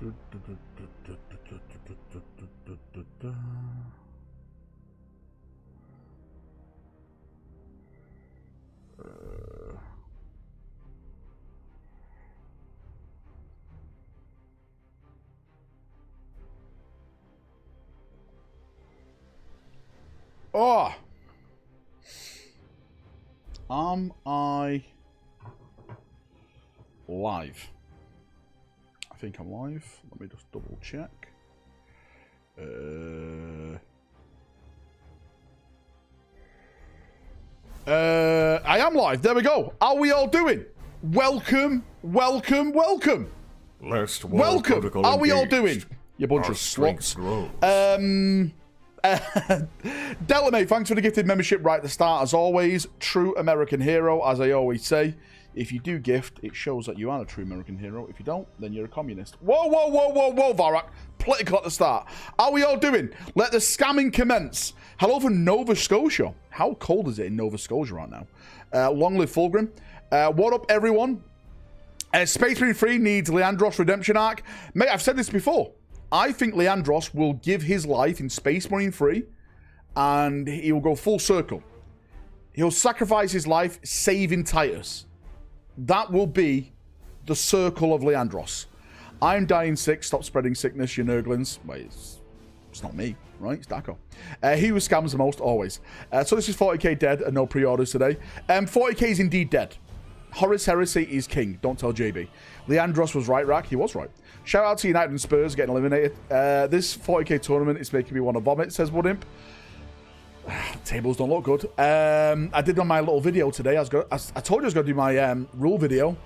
Oh! Am I live? I think I'm live. Let me just double check. I am live. There we go. How are we all doing? Welcome, welcome, welcome. Welcome. How are we all doing? You bunch of slots. Delta mate, thanks for the gifted membership right at the start. As always, true American hero, as I always say. If you do gift, it shows that you are a true American hero. If you don't, then you're a communist. Whoa, whoa, whoa, whoa, whoa, Valrak. Political at the start. How are we all doing? Let the scamming commence. Hello from Nova Scotia. How cold is it in Nova Scotia right now? Long live Fulgrim. What up, everyone? Space Marine 3 needs Leandros redemption arc. Mate, I've said this before. I think Leandros will give his life in Space Marine 3 and he will go full circle. He'll sacrifice his life saving Titus. That will be the circle of Leandros. I'm dying sick. Stop spreading sickness, you nurglings. Wait, it's not me, right? It's Daco. He who scams the most, always. So this is 40k dead and no pre-orders today. 40k is indeed dead. Horus Heresy is king. Don't tell JB. Leandros was right, Rack. He was right. Shout out to United and Spurs getting eliminated. This 40k tournament is making me want to vomit, says Woodimp. Tables don't look good. I did on my little video today. I told you I was going to do my rule video.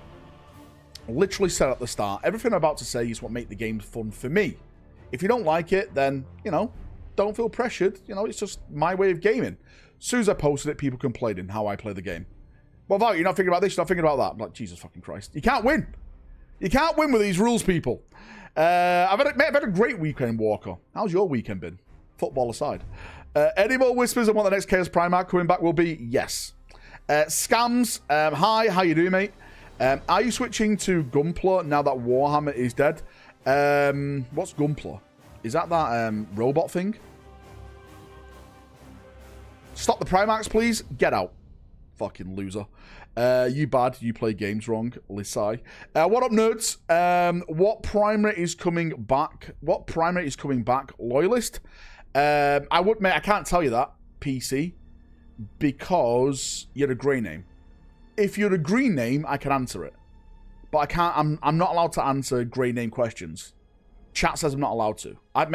Literally said at the start, everything I'm about to say is what make the game fun for me. If you don't like it, then, you know, don't feel pressured. You know, it's just my way of gaming. As soon as I posted it, people complaining how I play the game. Well, Val, you're not thinking about this, you're not thinking about that. I'm like, Jesus fucking Christ. You can't win. You can't win with these rules, people. I've had a great weekend, Walker. How's your weekend been? Football aside. Any more whispers on what the next Chaos Primarch coming back will be? Yes. Scams, hi, how you doing, mate? Are you switching to Gunpla now that Warhammer is dead? What's Gunpla? Is that robot thing? Stop the Primarchs, please. Get out. Fucking loser. You bad. You play games wrong. Lisai. What up, nerds? What primary is coming back? What primary is coming back? Loyalist? I can't tell you that, PC, because you're a grey name. If you're a green name, I can answer it. But I can't, I'm not allowed to answer grey name questions. Chat says I'm not allowed to. I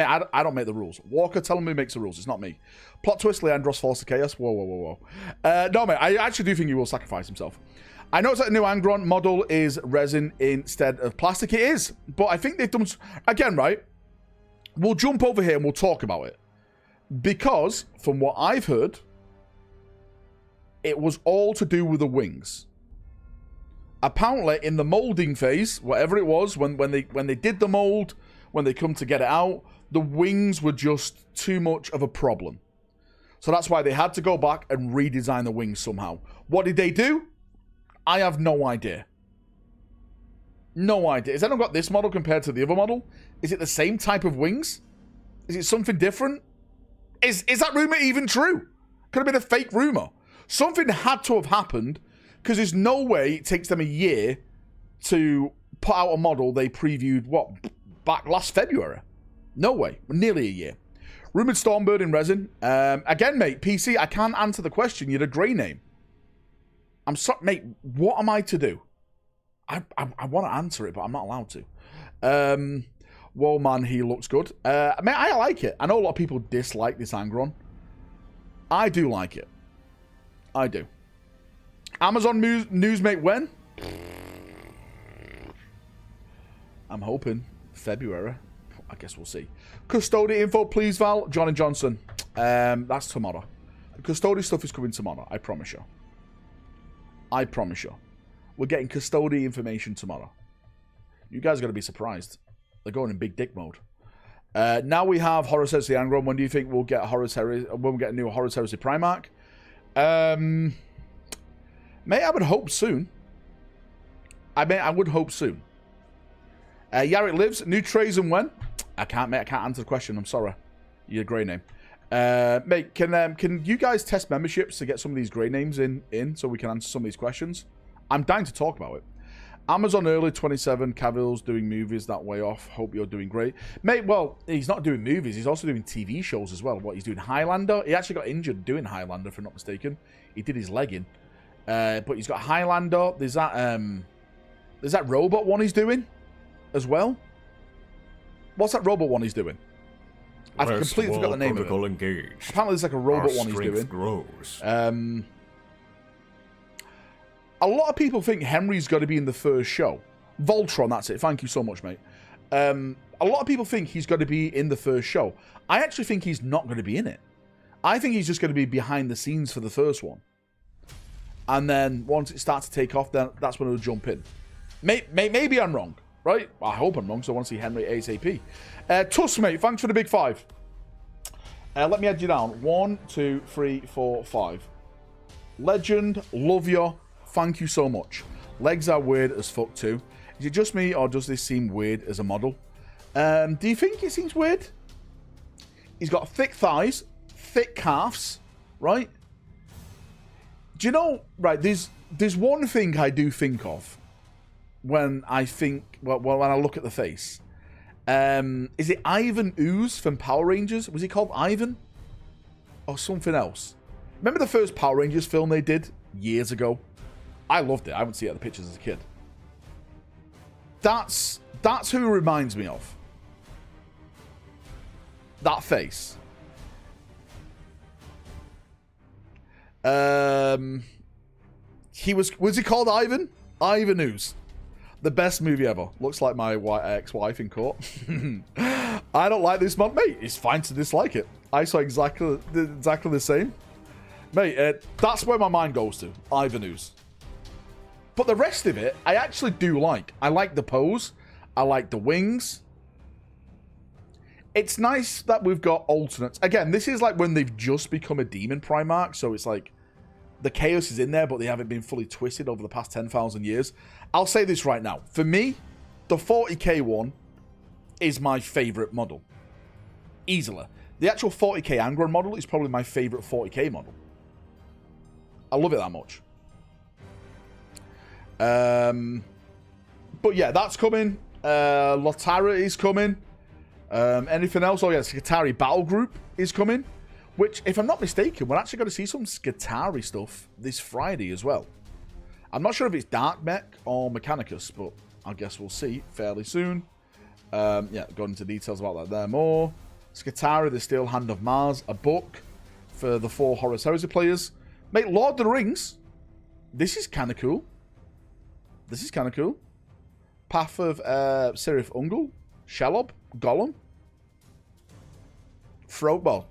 don't make the rules. Walker, tell him who makes the rules. It's not me. Plot twist, Leandros falls to chaos. Whoa, whoa, whoa, whoa. No, mate, I actually do think he will sacrifice himself. I noticed that the new Angron model is resin instead of plastic. It is. But I think they've done... Again, right? We'll jump over here and we'll talk about it. Because, from what I've heard, it was all to do with the wings. Apparently, in the molding phase, whatever it was, when they did the mold, when they come to get it out, the wings were just too much of a problem. So that's why they had to go back and redesign the wings somehow. What did they do? I have no idea. No idea. Has anyone got this model compared to the other model? Is it the same type of wings? Is it something different? Is that rumor even true? Could have been a fake rumor. Something had to have happened, because there's no way it takes them a year to put out a model they previewed, what, back last February? No way. Nearly a year. Rumored Stormbird in resin. Again, mate, PC, I can't answer the question. You're a grey name. I'm sorry, mate, what am I to do? I want to answer it, but I'm not allowed to. Whoa, man, he looks good. I mean, I like it. I know a lot of people dislike this Angron. I do like it. I do. Amazon news, mate, when? I'm hoping February. I guess we'll see. Custody info, please, Val. Johnny Johnson. That's tomorrow. The custody stuff is coming tomorrow. I promise you. I promise you. We're getting custody information tomorrow. You guys are going to be surprised. They're going in big dick mode. Now we have Horus Heresy Angron. When do you think we'll get when we get a new Horus Heresy Primarch? Mate, I would hope soon. I would hope soon. Yarrick lives. New trays and when? I can't answer the question. I'm sorry. Your grey name. Mate, can you guys test memberships to get some of these grey names in so we can answer some of these questions? I'm dying to talk about it. Amazon early 27. Cavill's doing movies that way off. Hope you're doing great. Mate, well, he's not doing movies. He's also doing TV shows as well. What, he's doing Highlander? He actually got injured doing Highlander, if I'm not mistaken. He did his leg in. But he's got Highlander. There's that robot one he's doing as well. What's that robot one he's doing? I've completely forgot the name of it. Engaged. Apparently there's like a robot one he's doing. Grows. A lot of people think Henry's got to be in the first show. Voltron, that's it. Thank you so much, mate. A lot of people think he's got to be in the first show. I actually think he's not going to be in it. I think he's just going to be behind the scenes for the first one. And then once it starts to take off, then that's when he'll jump in. Maybe I'm wrong, right? I hope I'm wrong, so I want to see Henry ASAP. Tuss, mate, thanks for the big 5. Let me add you down. 1, 2, 3, 4, 5. Legend, love you. Thank you so much. Legs are weird as fuck too. Is it just me or does this seem weird as a model? Do you think it seems weird? He's got thick thighs, thick calves, right? Do you know, right, there's one thing I do think of when I think, well, when I look at the face. Is it Ivan Ooze from Power Rangers? Was he called Ivan? Or something else? Remember the first Power Rangers film they did years ago? I loved it. I haven't seen the pictures as a kid. That's who he reminds me of. That face. Was he called Ivan? Ivan Ooze. The best movie ever. Looks like my ex-wife in court. I don't like this mod, mate. It's fine to dislike it. I saw exactly the same. Mate, that's where my mind goes to. Ivan Ooze. But the rest of it, I actually do like. I like the pose. I like the wings. It's nice that we've got alternates. Again, this is like when they've just become a demon Primarch, so it's like the chaos is in there, but they haven't been fully twisted over the past 10,000 years. I'll say this right now. For me, the 40k one is my favorite model. Easily. The actual 40k Angron model is probably my favorite 40k model. I love it that much. But yeah, that's coming. Lotara is coming. Anything else? Oh yeah, Skitari Battle Group is coming. Which, if I'm not mistaken, we're actually going to see some Skitari stuff this Friday as well. I'm not sure if it's Dark Mech or Mechanicus, but I guess we'll see fairly soon. Yeah, going into details about that there more. Skitari, the Steel Hand of Mars, a book for the 4 Horus Heresy players. Mate, Lord of the Rings. This is kind of cool. This is kind of cool. Path of Serif Ungol, Shelob, Gollum. Shelob,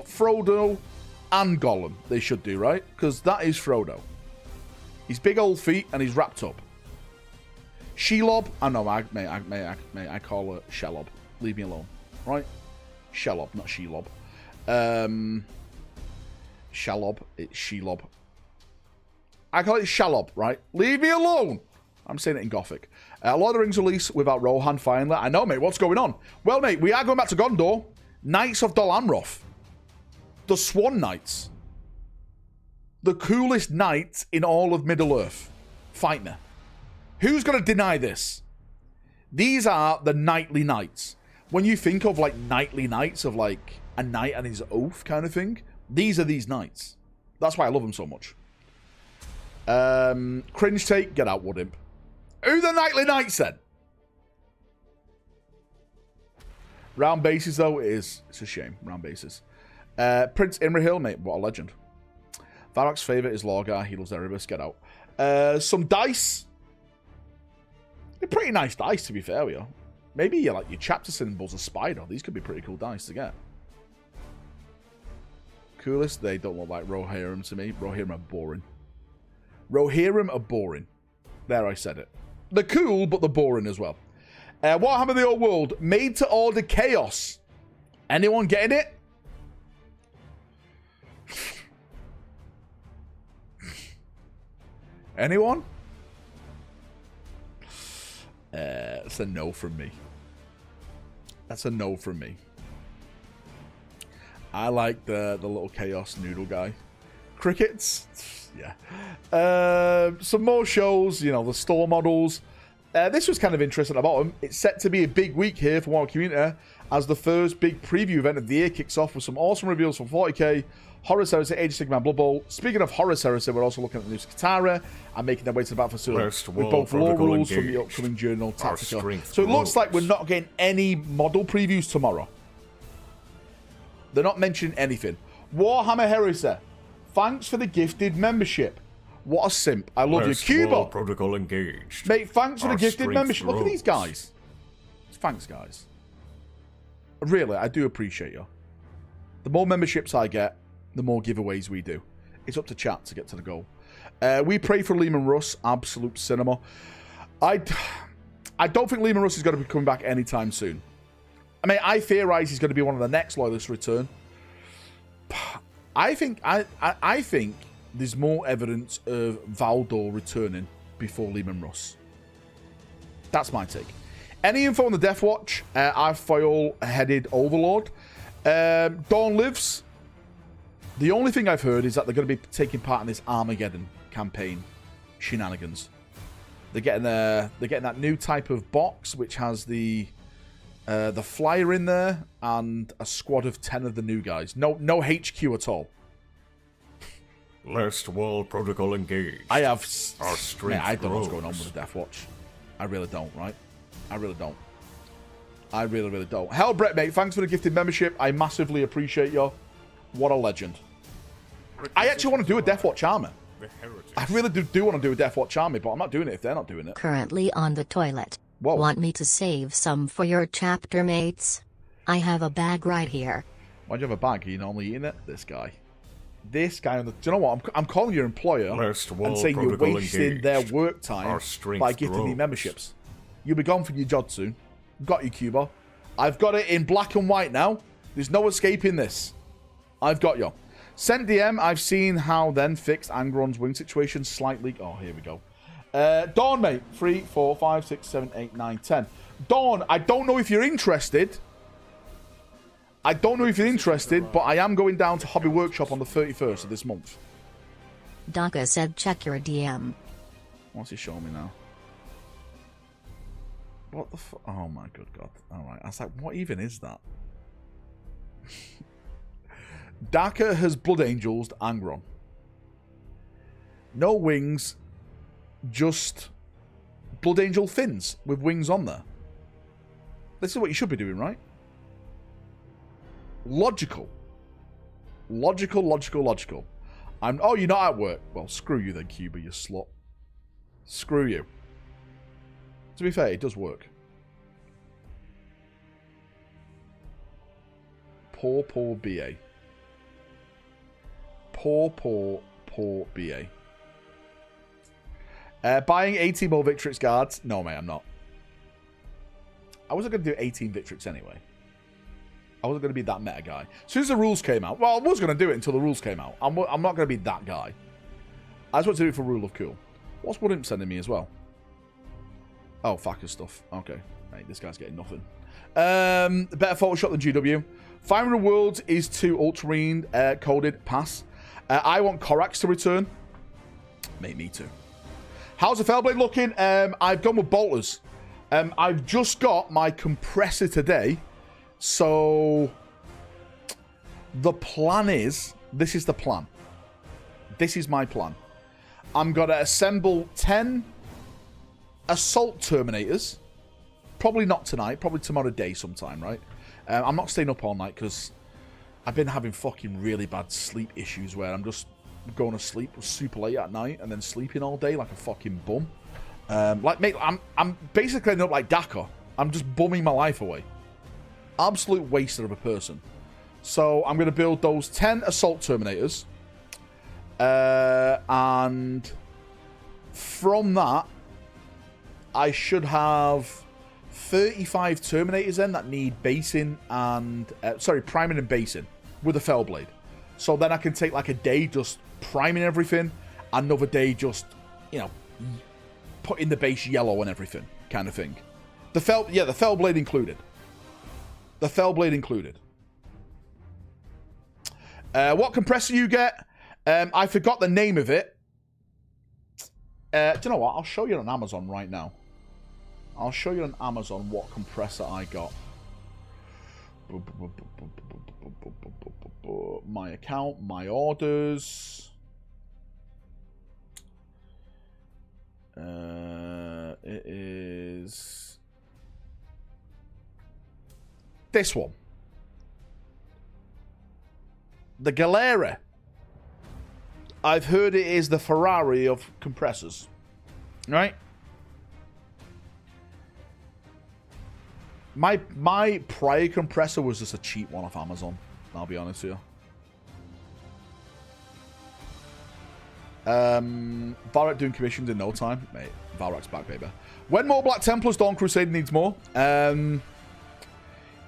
Frodo, and Gollum. They should do, right? Because that is Frodo. His big old feet and he's wrapped up. Shelob. I know, I call her Shelob. Leave me alone. Right? Shelob, not Shelob. Shelob. It's Shelob. I call it Shalob, right? Leave me alone. I'm saying it in Gothic. Lord of the Rings release without Rohan finally. I know, mate. What's going on? Well, mate, we are going back to Gondor. Knights of Dol Amroth. The Swan Knights. The coolest knights in all of Middle-earth. Fight me. Who's going to deny this? These are the knightly knights. When you think of, like, knightly knights, of, like, a knight and his oath kind of thing, these are these knights. That's why I love them so much. Cringe take, get out, Woodimp. Who the knightly knights then? Round bases, though, it's a shame. Round bases. Prince Imrahil, mate, what a legend. Valrak's favourite is Lorgar, he loves Erebus, get out. Some dice. They're pretty nice dice, to be fair with you. Maybe like your chapter symbols a spider. These could be pretty cool dice to get. Coolest, they don't look like Rohirrim to me. Rohirrim are boring. Rohirrim are boring. There, I said it. They're cool, but they're boring as well. Warhammer the Old World, made to order chaos. Anyone getting it? Anyone? That's a no from me. That's a no from me. I like the little chaos noodle guy. Crickets? Yeah. Some more shows, you know, the store models. This was kind of interesting about them. It's set to be a big week here for Warhammer Community as the first big preview event of the year kicks off with some awesome reveals from 40k, Horus Heresy, Age of Sigmar, Blood Bowl. Speaking of Horus Heresy, we're also looking at the new Katara and making their way to the battlefield with both lore rules from the upcoming Journal Tactica. So it looks like we're not getting any model previews tomorrow. They're not mentioning anything. Warhammer Heresy, thanks for the gifted membership. What a simp. I love you. Cuba. Protocol engaged. Mate, thanks for the gifted membership. Look at these guys. Thanks, guys. Really, I do appreciate you. The more memberships I get, the more giveaways we do. It's up to chat to get to the goal. We pray for Lehman Russ. Absolute cinema. I don't think Lehman Russ is going to be coming back anytime soon. I mean, I theorize he's going to be one of the next loyalists to return. I think there's more evidence of Valdor returning before Lehman Russ. That's my take. Any info on the Death Watch? Our foil-headed Overlord. Dawn Lives. The only thing I've heard is that they're going to be taking part in this Armageddon campaign shenanigans. They're getting that new type of box which has the flyer in there and a squad of 10 of the new guys. No HQ at all. Last wall protocol engaged. I have. Our strength I don't know what's grows. going on with the Death Watch. I really don't, right? I really don't. I really, really don't. Hell, Brett, mate, thanks for the gifted membership. I massively appreciate you. What a legend. I actually want to do a Death Watch army. I really do want to do a Death Watch army, but I'm not doing it if they're not doing it. Currently on the toilet. Whoa. Want me to save some for your chapter mates? I have a bag right here. Why'd you have a bag? Are you normally eating it? This guy. This guy on the... Do you know what? I'm calling your employer and saying you're wasting their work time by gifting me memberships. You'll be gone from your job soon. Got you, Cuba. I've got it in black and white now. There's no escaping this. I've got you. Sent DM. I've seen how then fixed Angron's wing situation slightly. Oh, here we go. Dawn, mate. 3, 4, 5, 6, 7, 8, 9, 10. Dawn, I don't know if you're interested. But I am going down to Hobby Workshop on the 31st of this month. Daka said check your DM. What's he showing me now? What the fuck? Oh my good god. Alright, I was like, what even is that? Daka has Blood Angels Angron. No wings, just Blood Angel fins with wings on there. This is what you should be doing, right? Logical. Oh, you're not at work. Well, screw you then, Cuba, you slut. Screw you. To be fair, it does work. Poor BA. Poor BA. Buying 18 more Victrix guards? No, mate, I'm not. I wasn't going to do 18 Victrix anyway. I wasn't going to be that meta guy. As soon as the rules came out, well, I was going to do it until the rules came out. I'm not going to be that guy. I just want to do it for Rule of Cool. What's Woodimp sending me as well? Oh, Facker stuff. Okay. Right, this guy's getting nothing. Better Photoshop than GW. 500 Worlds is to Ultramarine coded pass. I want Corax to return. Mate, me too. How's the Fellblade looking? I've gone with bolters. I've just got my compressor today. So the plan is, this is the plan. This is my plan. I'm going to assemble 10 Assault Terminators. Probably not tonight, probably tomorrow day sometime, right? I'm not staying up all night because I've been having fucking really bad sleep issues where I'm just going to sleep super late at night and then sleeping all day like a fucking bum. Like, mate, I'm basically ending up like Dakar. I'm just bumming my life away. Absolute waster of a person. So I'm going to build those 10 Assault Terminators. And from that, I should have 35 Terminators then that need basing and... priming and basing with a Fellblade. So then I can take like a day just priming everything. Another day just, you know, put in the base yellow and everything, kind of thing. The fell blade included. The fell blade included. What compressor you get? I forgot the name of it. Do you know what? I'll show you on Amazon right now. I'll show you on Amazon what compressor I got. My account, my orders. It is this one. The Galera. I've heard it is the Ferrari of compressors. Right? My prior compressor was just a cheap one off Amazon. I'll be honest with you. Valrak doing commissions in no time. Mate, Valrak's back, baby. When more Black Templars, Dawn Crusade needs more. If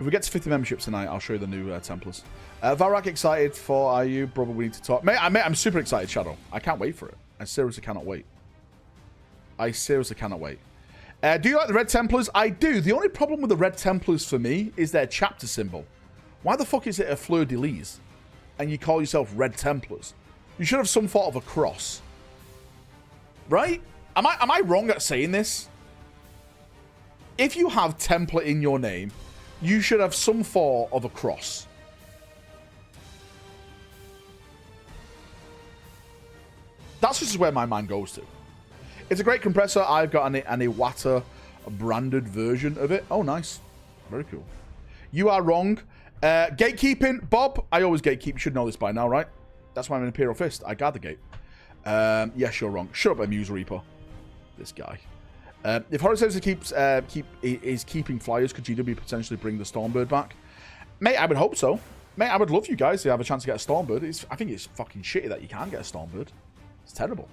we get to 50 memberships tonight, I'll show you the new Templars. Valrak excited for Are you? Brother, we need to talk. Mate, I'm super excited, Shadow. I can't wait for it. I seriously cannot wait. I seriously cannot wait. Do you like the Red Templars? I do. The only problem with the Red Templars for me is their chapter symbol. Why the fuck is it a fleur-de-lis? And you call yourself Red Templars? You should have some sort of a cross. Right? Am I wrong at saying this? If you have Templar in your name, you should have some form of a cross. That's just where my mind goes to. It's a great compressor. I've got an Iwata branded version of it. Oh, nice. Very cool. You are wrong. Gatekeeping. Bob, I always gatekeep. You should know this by now, right? That's why I'm an Imperial Fist. I guard the gate. Yes, you're wrong. Shut up, Amuse Reaper. This guy. If Horus is keeping flyers, could GW potentially bring the Stormbird back? Mate, I would hope so. Mate, I would love you guys to have a chance to get a Stormbird. I think it's fucking shitty that you can't get a Stormbird. It's terrible.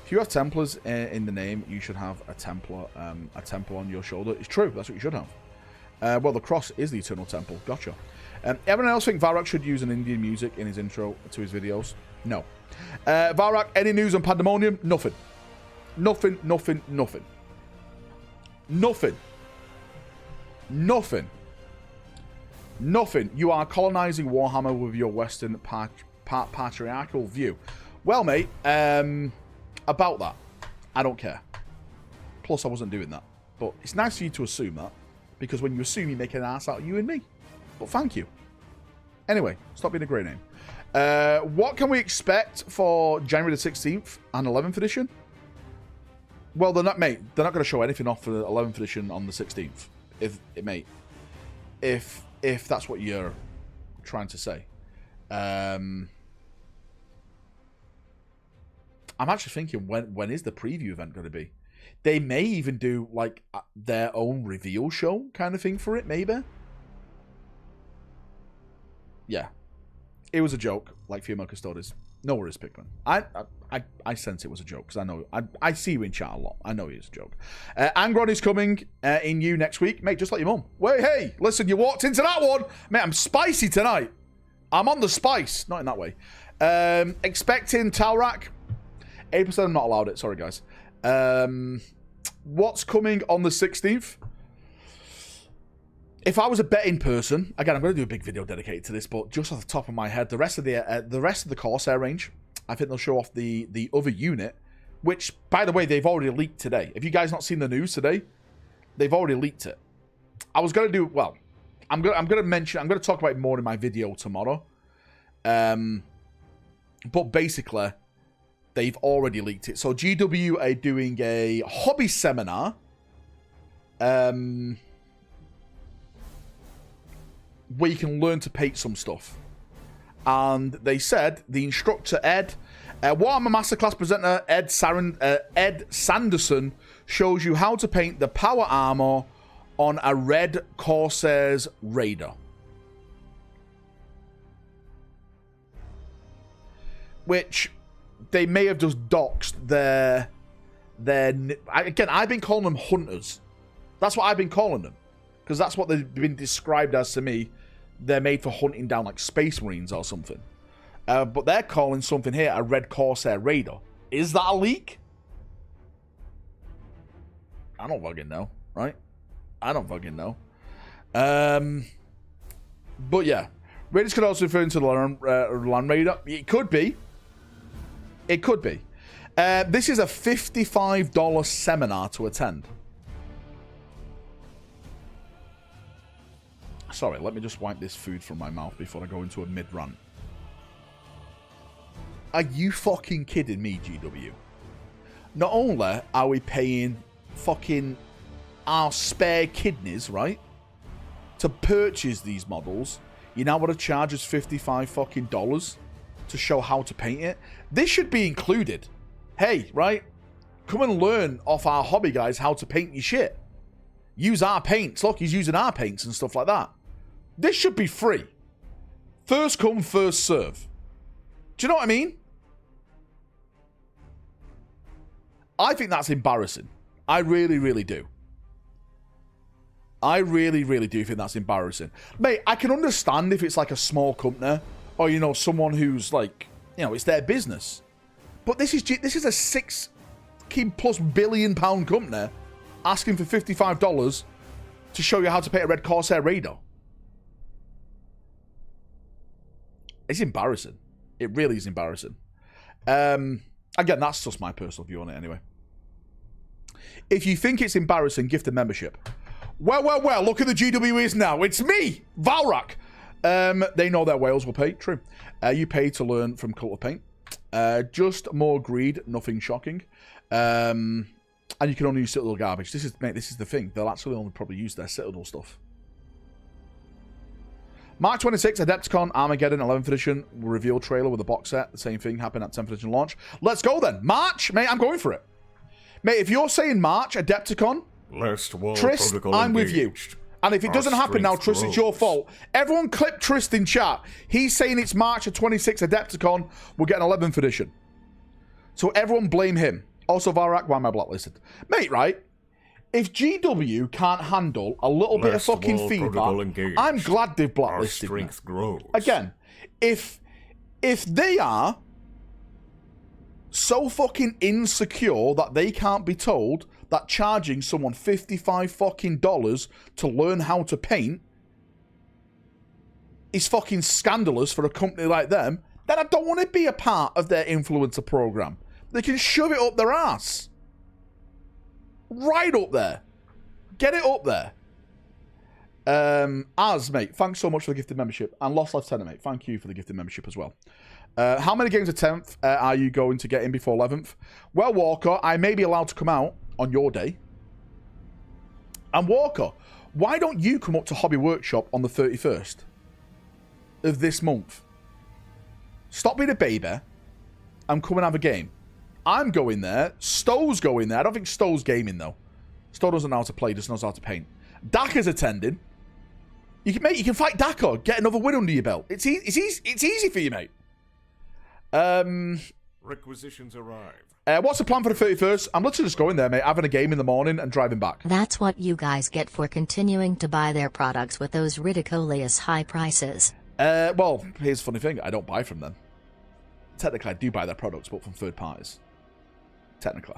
If you have Templars in the name, you should have a Templar on your shoulder. It's true. That's what you should have. Well, the cross is the Eternal Temple. Gotcha. Everyone else think Valrak should use an Indian music in his intro to his videos? No. Valrak, any news on Pandemonium? Nothing. Nothing, nothing, nothing. Nothing. Nothing. Nothing. You are colonizing Warhammer with your Western patriarchal view. Well, mate, about that, I don't care. Plus, I wasn't doing that. But it's nice for you to assume that, because when you assume, you make an ass out of you and me. But thank you. Anyway, stop being a grey name. What can we expect for January the 16th and 11th edition? Well, they're not, mate. They're not going to show anything off for the 11th edition on the 16th. If that's what you're trying to say. I'm actually thinking, when is the preview event going to be? They may even do like their own reveal show kind of thing for it, maybe. Yeah, it was a joke, like female custodies. No worries, Pikmin. I sense it was a joke because I know I see you in chat a lot. I know it is a joke. Angron is coming in you next week, mate. Just like your mum. Wait, hey, listen, you walked into that one, mate. I'm spicy tonight. I'm on the spice, not in that way. Expecting Talrak. 8%. I'm not allowed it. Sorry, guys. What's coming on the 16th? If I was a betting person, again, I'm going to do a big video dedicated to this, but just off the top of my head, the rest of the Corsair range, I think they'll show off the other unit, which, by the way, they've already leaked today. If you guys not seen the news today, they've already leaked it. I was going to do, well, I'm going to talk about it more in my video tomorrow. But basically, they've already leaked it. So GW are doing a hobby seminar. Where you can learn to paint some stuff. And they said the instructor Ed, Warhammer Masterclass presenter Ed Sanderson shows you how to paint the power armor on a red Corsair's Raider. Which they may have just doxed their again, I've been calling them hunters. That's what I've been calling them. Because that's what they've been described as to me. They're made for hunting down like Space Marines or something. But they're calling something here a Red Corsair Raider. Is that a leak? I don't fucking know, right? I don't fucking know. But yeah, Raiders could also refer to the Land Raider. It could be. It could be. This is a $55 seminar to attend. Sorry, let me just wipe this food from my mouth before I go into a mid-rant. Are you fucking kidding me, GW? Not only are we paying fucking our spare kidneys, right, to purchase these models, you now want to charge us $55 fucking dollars to show how to paint it? This should be included. Hey, right? Come and learn off our hobby guys how to paint your shit. Use our paints. Look, he's using our paints and stuff like that. This should be free. First come, first serve. Do you know what I mean? I think that's embarrassing. I really, really do. I really, really do think that's embarrassing. Mate, I can understand if it's like a small company or, you know, someone who's like, you know, it's their business. But this is a $6+ billion company asking for $55 to show you how to paint a red Corsair Raider. It's embarrassing. It really is embarrassing. Again, that's just my personal view on it anyway. If you think it's embarrassing, gift a membership. Well, look at the GWEs now. It's me, Valrak. They know their whales will pay. True. You pay to learn from Cult of Paint. Just more greed, nothing shocking. And you can only use Citadel garbage. This is the thing. They'll actually only probably use their Citadel stuff. March 26, Adepticon, Armageddon, 11th edition, reveal trailer with a box set. The same thing happened at 10th edition launch. Let's go then. March, mate, I'm going for it. Mate, if you're saying March, Adepticon, Trist, I'm with you. And if it doesn't happen now, Trist, it's your fault. Everyone clip Trist in chat. He's saying it's March of 26 Adepticon. We'll get an 11th edition. So everyone blame him. Also, Valrak, why am I blacklisted? Mate, right? If GW can't handle a little bit of fucking feedback, I'm glad they've blacklisted me. Again, if they are so fucking insecure that they can't be told that charging someone $55 fucking dollars to learn how to paint is fucking scandalous for a company like them, then I don't want to be a part of their influencer program. They can shove it up their ass. Right up there. Get it up there. Mate, thanks so much for the gifted membership. And Lost Lieutenant, mate, thank you for the gifted membership as well. How many games of 10th are you going to get in before 11th? Well, Walker, I may be allowed to come out on your day. And Walker, why don't you come up to Hobby Workshop on the 31st of this month? Stop being a baby and come and have a game. I'm going there. Stowe's going there. I don't think Stowe's gaming, though. Stowe doesn't know how to play, just knows how to paint. Daka's attending. You can fight Daka. Get another win under your belt. It's easy for you, mate. Requisitions arrive. What's the plan for the 31st? I'm literally just going there, mate. Having a game in the morning and driving back. That's what you guys get for continuing to buy their products with those ridiculous high prices. Well, here's the funny thing. I don't buy from them. Technically, I do buy their products, but from third parties. Technically.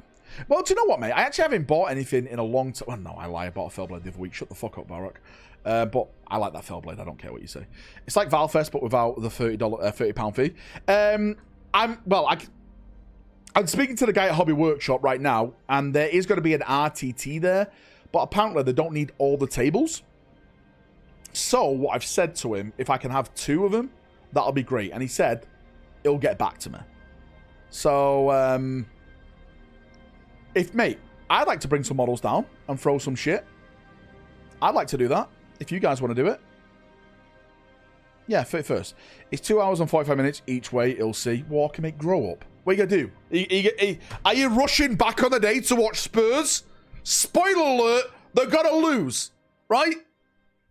Well, do you know what, mate? I actually haven't bought anything in a long time. Well, no, I lie. I bought a Fellblade the other week. Shut the fuck up, Valrak. But I like that Fellblade. I don't care what you say. It's like Valfest, but without the £30 fee. I'm speaking to the guy at Hobby Workshop right now, and there is going to be an RTT there, but apparently they don't need all the tables. So what I've said to him, if I can have 2 of them, that'll be great. And he said he'll get back to me. So, mate, I'd like to bring some models down and throw some shit. I'd like to do that, if you guys want to do it. Yeah, 31st. It's 2 hours and 45 minutes each way, you'll see. Walker, mate, grow up. What are you going to do? Are you rushing back on the day to watch Spurs? Spoiler alert, they're going to lose, right?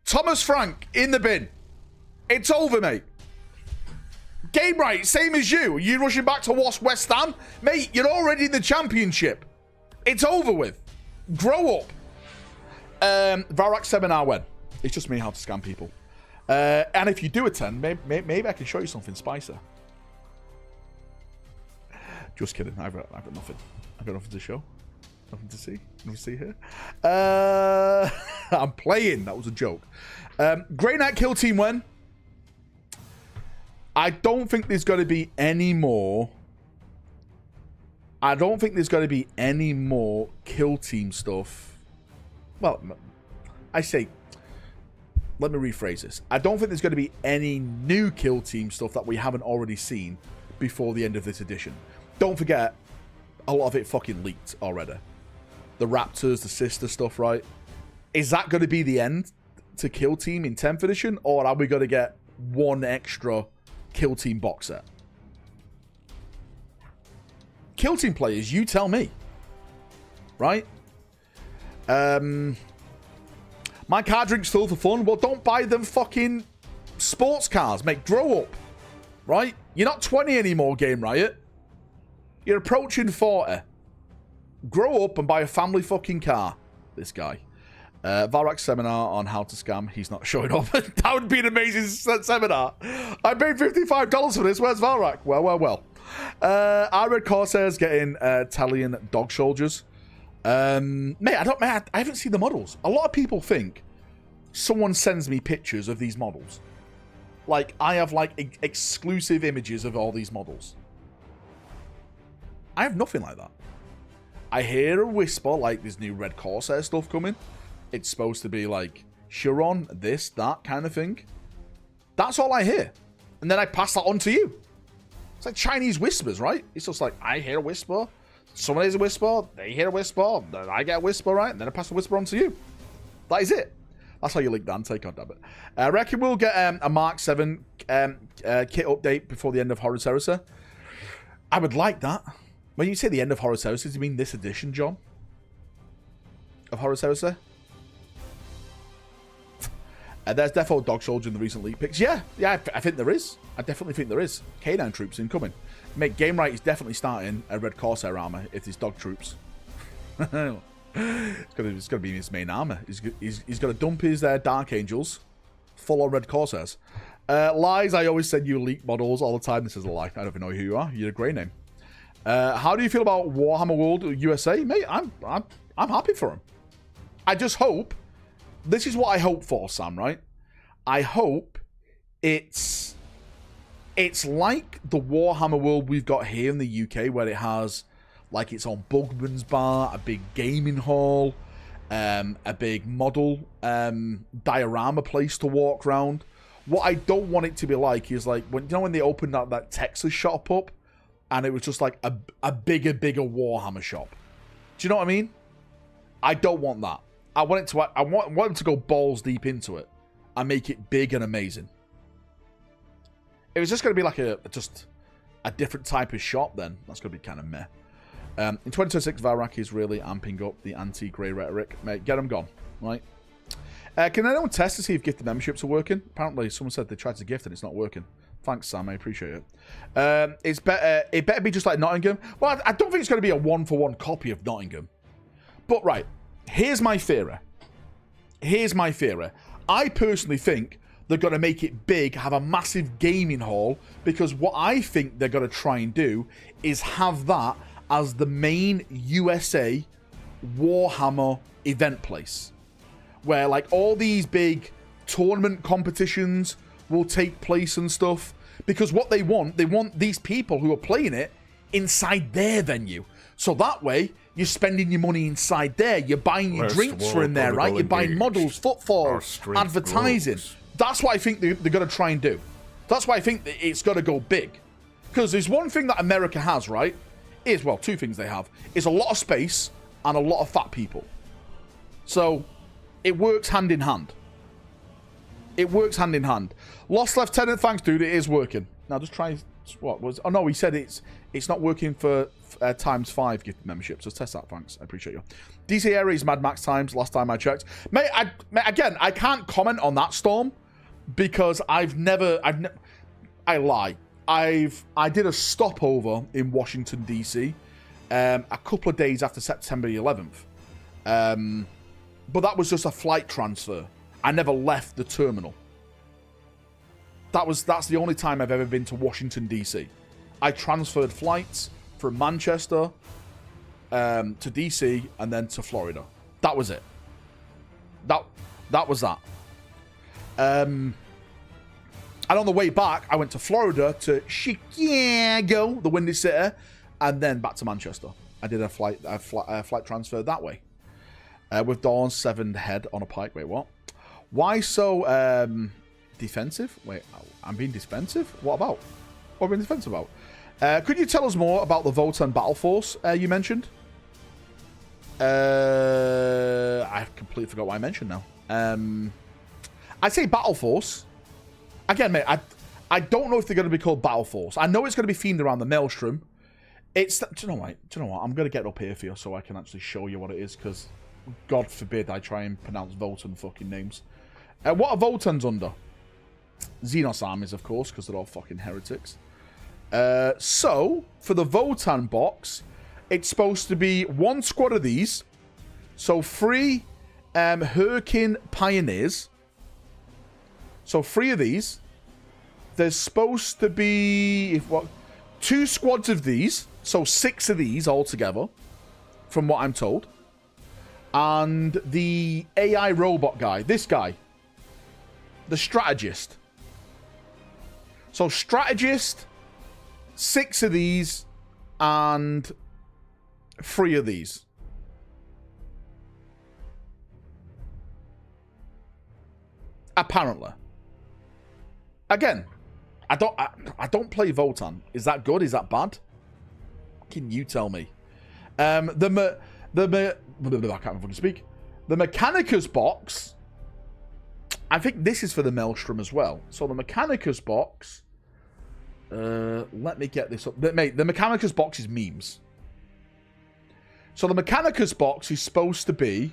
Thomas Frank, in the bin. It's over, mate. Game right, same as you. You rushing back to watch West Ham? Mate, you're already in the championship. It's over with. Grow up. Valrak seminar when? It's just me how to scam people. And if you do attend, maybe I can show you something spicy. Just kidding. I've got nothing. I've got nothing to show. Nothing to see. Let me see here. I'm playing. That was a joke. Grey Knight kill team when? I don't think there's going to be any more. I don't think there's going to be any more kill team stuff. Well, I say, let me rephrase this. I don't think there's going to be any new kill team stuff that we haven't already seen before the end of this edition. Don't forget, a lot of it fucking leaked already. The Raptors, the sister stuff, right? Is that going to be the end to kill team in 10th edition? Or are we going to get one extra kill team box set? Kill team players, you tell me. Right? My car drink's full for fun. Well, don't buy them fucking sports cars, mate. Grow up. Right? You're not 20 anymore, Game Riot. You're approaching 40. Grow up and buy a family fucking car. This guy. Valrak seminar on how to scam. He's not showing up. That would be an amazing seminar. I paid $55 for this. Where's Valrak? Well. I read Corsairs getting Italian dog soldiers. Mate, I haven't seen the models. A lot of people think someone sends me pictures of these models. Like, I have, like, exclusive images of all these models. I have nothing like that. I hear a whisper, like, there's new Red Corsair stuff coming. It's supposed to be, like, Chiron, this, that kind of thing. That's all I hear. And then I pass that on to you. It's like Chinese whispers, right? It's just like, I hear a whisper. Someone hears a whisper. They hear a whisper. Then I get a whisper, right? And then I pass the whisper on to you. That is it. That's how you link Dante. God damn it. I reckon we'll get a Mark 7 kit update before the end of Horus Heresy. I would like that. When you say the end of Horus Heresy, do you mean this edition, John? Of Horus Heresy? There's defo dog soldier in the recent league picks. Yeah, I think there is. I definitely think there is. K9 troops incoming. Mate, Game Right is definitely starting a Red Corsair armor if there's dog troops. It's gonna be his main armor. He's gonna dump his Dark Angels full on Red Corsairs. Lies, I always send you leak models all the time. This is a lie. I don't even know who you are. You're a grey name. How do you feel about Warhammer World USA? Mate, I'm happy for him. I just hope. This is what I hope for, Sam, right? I hope it's like the Warhammer World we've got here in the UK, where it has like its own Bugman's bar, a big gaming hall, a big model diorama place to walk around. What I don't want it to be like is like when they opened that Texas shop up, and it was just like a bigger Warhammer shop. Do you know what I mean? I don't want that. I want them to go balls deep into it and make it big and amazing. If it's just going to be like just a different type of shop, then that's going to be kind of meh. In 2026, Valrak is really amping up the anti-grey rhetoric. Mate, get them gone, right? Can anyone test to see if gifted memberships are working? Apparently, someone said they tried to gift and it's not working. Thanks, Sam. I appreciate it. It better be just like Nottingham. Well, I don't think it's going to be a one-for-one copy of Nottingham. But, right. Here's my theory. I personally think they're going to make it big, have a massive gaming hall, because what I think they're going to try and do is have that as the main USA Warhammer event place, where like all these big tournament competitions will take place and stuff, because what they want these people who are playing it inside their venue. So that way, you're spending your money inside there. You're buying your drinks for in there, right? You're buying models, footfall, advertising. Grows. That's what I think they're going to try and do. That's why I think that it's going to go big. Because there's one thing that America has, right? Well, two things they have. Is a lot of space and a lot of fat people. So, it works hand in hand. Lost Lieutenant, thanks, dude. It is working. Now, just try... What was... Oh, no, he said it's not working for times 5 gift memberships. Just test that, thanks. I appreciate you. DC area is Mad Max times, last time I checked. Mate, again, I can't comment on that storm because I lie. I did a stopover in Washington, D.C. A couple of days after September 11th. But that was just a flight transfer. I never left the terminal. That's the only time I've ever been to Washington, D.C. I transferred flights from Manchester to DC, and then to Florida. That was it. That was that. And on the way back, I went to Florida to Chicago, the Windy City, and then back to Manchester. I did a flight transfer that way. With Dawn 7 head on a pike. Wait, what? Why so defensive? Wait, I'm being defensive? What about? What am I being defensive about? Could you tell us more about the Votan Battle Force you mentioned? I completely forgot what I mentioned now. I'd say Battle Force. Again, mate, I don't know if they're going to be called Battle Force. I know it's going to be themed around the Maelstrom. Do you know what? I'm going to get up here for you so I can actually show you what it is, because God forbid I try and pronounce Votan fucking names. What are Votans under? Xenos armies, of course, because they're all fucking heretics. So, for the Votan box, it's supposed to be 1 squad of these. So, 3 Hurricane Pioneers. So, 3 of these. There's supposed to be 2 squads of these. So, 6 of these altogether, from what I'm told. And the AI robot guy, this guy, the strategist. So, strategist, 6 of these, and 3 of these. Apparently. Again, I don't play Votan. Is that good? Is that bad? Can you tell me? I can't fucking speak. The Mechanicus box. I think this is for the Maelstrom as well. So the Mechanicus box. Let me get this up. Mate, the Mechanicus box is memes. So the Mechanicus box is supposed to be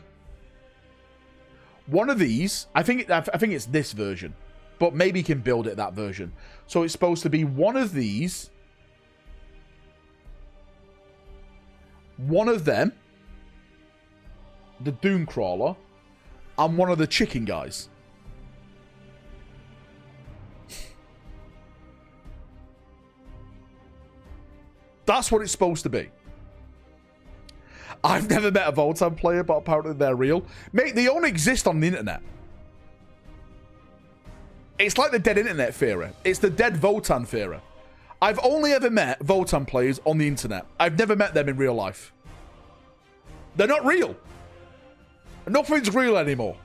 one of these. I think it's this version, but maybe you can build it that version. So it's supposed to be one of these, one of them, the Doomcrawler, and one of the chicken guys. That's what it's supposed to be. I've never met a Votan player, but apparently they're real. Mate, they only exist on the internet. It's like the dead internet theory. It's the dead Votan theory. I've only ever met Votan players on the internet. I've never met them in real life. They're not real. Nothing's real anymore.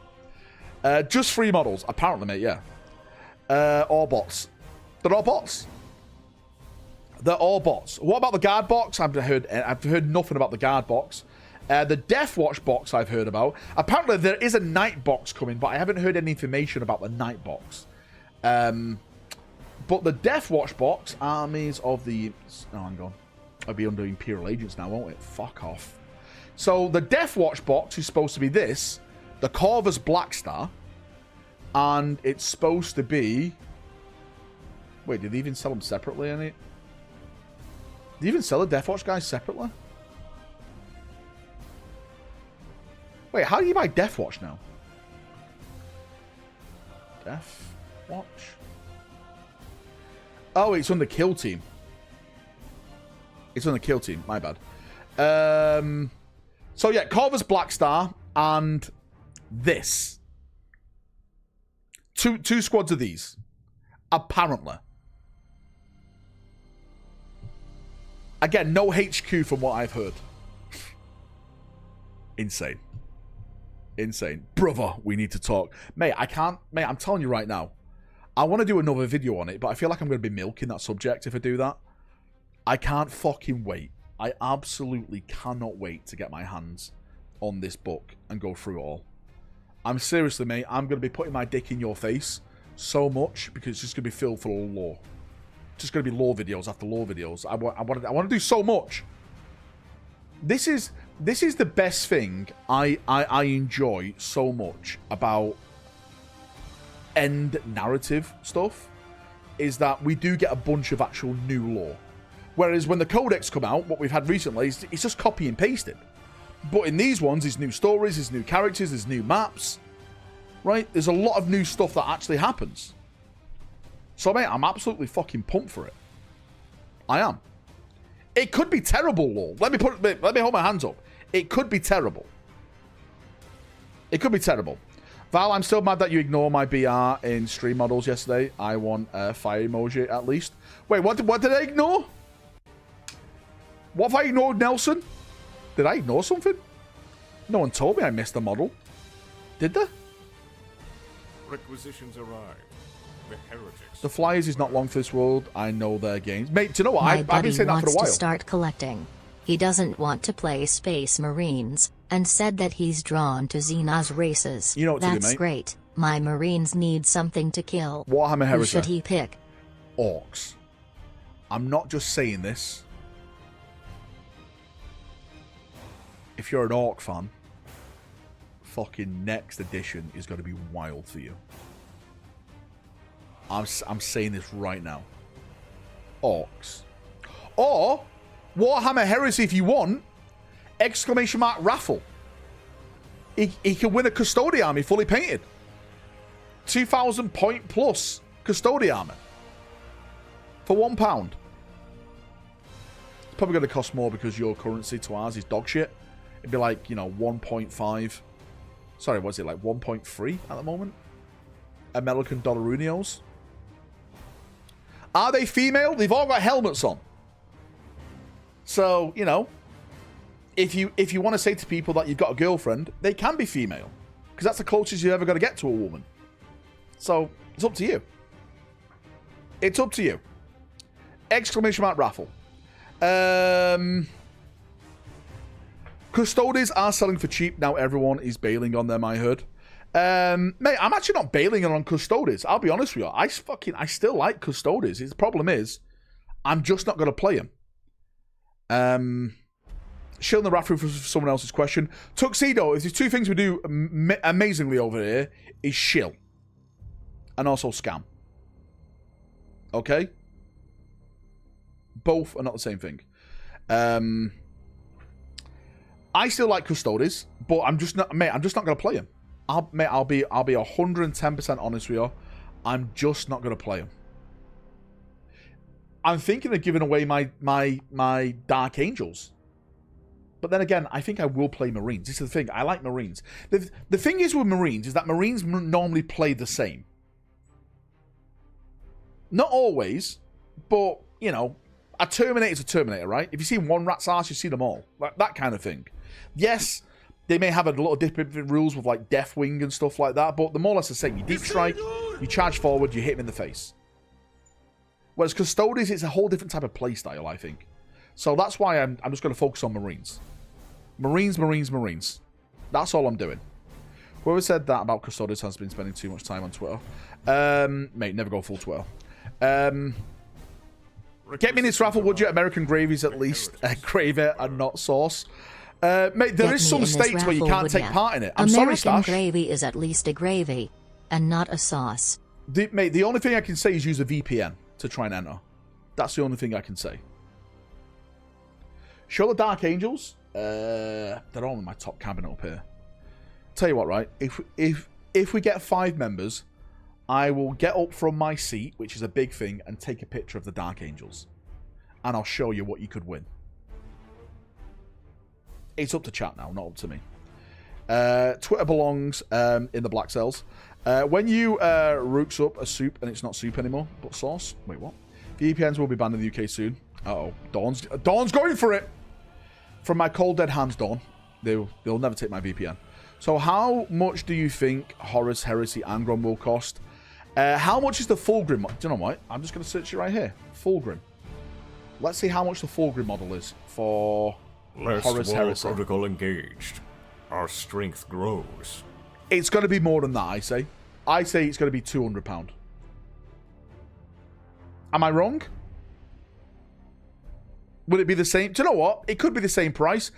Just 3 models. Apparently, mate, yeah. All bots. They're all bots. They're all bots. What about the guard box? I've heard nothing about the guard box. The Death Watch box I've heard about. Apparently there is a night box coming, but I haven't heard any information about the night box. But the Death Watch box, armies of the... Oh, hang on. I'll be under Imperial Agents now, won't it? Fuck off. So the Death Watch box is supposed to be this. The Corvus Black Star. And it's supposed to be... Wait, did they even sell them separately in it? Did they even sell the Death Watch guys separately? Wait, how do you buy Death Watch now? Death Watch? Oh, it's on the Kill Team. It's on the Kill Team. My bad. So, yeah, Corvus Black Star and this. Two squads of these. Apparently. Again, no HQ from what I've heard. Insane. Insane. Brother, we need to talk. Mate, I can't... Mate, I'm telling you right now. I want to do another video on it, but I feel like I'm going to be milking that subject if I do that. I can't fucking wait. I absolutely cannot wait to get my hands on this book and go through it all. I'm seriously, mate, I'm going to be putting my dick in your face so much because it's just going to be filled full of lore. Just going to be lore videos after lore videos. I want to do so much. This is the best thing I enjoy so much about end narrative stuff, is that we do get a bunch of actual new lore. Whereas when the codex come out, what we've had recently, it's just copy and pasted. But in these ones, there's new stories, there's new characters, there's new maps. Right? There's a lot of new stuff that actually happens. So, mate, I'm absolutely fucking pumped for it. I am. It could be terrible, lol. Let me hold my hands up. It could be terrible. It could be terrible. Val, I'm still mad that you ignore my BR in stream models yesterday. I want a fire emoji at least. Wait, what did I ignore? What have I ignored, Nelson? Did I ignore something? No one told me I missed the model. Did they? Requisitions arrived. The heretics. The Flyers is not long for this world. I know their games. Mate, do you know what? I've been saying that for a while. My buddy wants to start collecting. He doesn't want to play Space Marines, and said that he's drawn to Xena's races. You know what to do, mate. That's great. My Marines need something to kill. Warhammer Who Heresy. should he pick? Orcs. I'm not just saying this. If you're an Orc fan, fucking next edition is going to be wild for you. I'm saying this right now. Orcs. Or Warhammer Heresy if you want. Exclamation mark raffle. He can win a Custody army fully painted. 2,000 point plus Custody armor. For £1. It's probably going to cost more because your currency to ours is dog shit. It'd be like, you know, 1.5. Sorry, what's it like? 1.3 at the moment? American Dollarunios. Are they female? They've all got helmets on. So, you know, if you want to say to people that you've got a girlfriend, they can be female. Because that's the closest you've ever got to get to a woman. So, it's up to you. It's up to you. Exclamation mark raffle. Custodes are selling for cheap. Now everyone is bailing on them, I heard. Mate, I'm actually not bailing on Custodes. I'll be honest with you. I still like Custodes. The problem is, I'm just not going to play him. Shilling the raffle for someone else's question. Tuxedo, if there's two things we do amazingly over here, is shill. And also scam. Okay? Both are not the same thing. I still like Custodes, but I'm just not going to play him. I'll be 110% honest with you. I'm just not going to play him. I'm thinking of giving away my Dark Angels. But then again, I think I will play Marines. This is the thing. I like Marines. The thing is with Marines is that Marines normally play the same. Not always, but, you know, a Terminator's a Terminator, right? If you see one rat's ass, you see them all. Like, that kind of thing. Yes, they may have a lot of different rules with, like, Deathwing and stuff like that, but they're more or less the same. You deep strike, you charge forward, you hit him in the face. Whereas Custodes, it's a whole different type of playstyle, I think. So that's why I'm just going to focus on Marines. Marines. That's all I'm doing. Whoever said that about Custodes has been spending too much time on Twitter. Mate, never go full Twitter. Get me in this raffle, would you? American gravy's at least gravy and not sauce. Mate, there is some states where you can't take part in it. I'm sorry, Stash. American gravy is at least a gravy and not a sauce. Mate, the only thing I can say is use a VPN to try and enter. That's the only thing I can say. Show the Dark Angels. They're all in my top cabinet up here. Tell you what, right? If we get 5 members, I will get up from my seat, which is a big thing, and take a picture of the Dark Angels. And I'll show you what you could win. It's up to chat now, not up to me. Twitter belongs in the black cells. When you rooks up a soup, and it's not soup anymore, but sauce. Wait, what? VPNs will be banned in the UK soon. Uh-oh. Dawn's going for it! From my cold dead hands, Dawn. They'll never take my VPN. So how much do you think Horus Heresy Angron will cost? How much is the Fulgrim? Do you know what? I'm just going to search it right here. Fulgrim. Let's see how much the Fulgrim model is for Horus Heresy. Protocol engaged. Our strength grows. It's going to be more than that, I say. I say it's going to be £200. Am I wrong? Would it be the same? Do you know what? It could be the same price.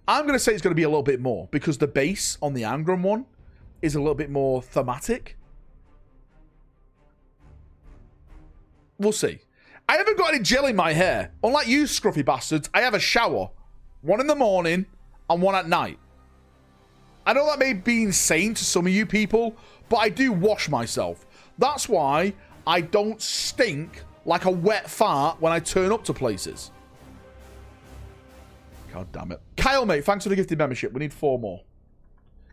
I'm going to say it's going to be a little bit more because the base on the Angron one is a little bit more thematic. We'll see. I haven't got any gel in my hair. Unlike you scruffy bastards, I have a shower. One in the morning and one at night. I know that may be insane to some of you people, but I do wash myself. That's why I don't stink like a wet fart when I turn up to places. God damn it. Kyle, mate, thanks for the gifted membership. We need 4 more.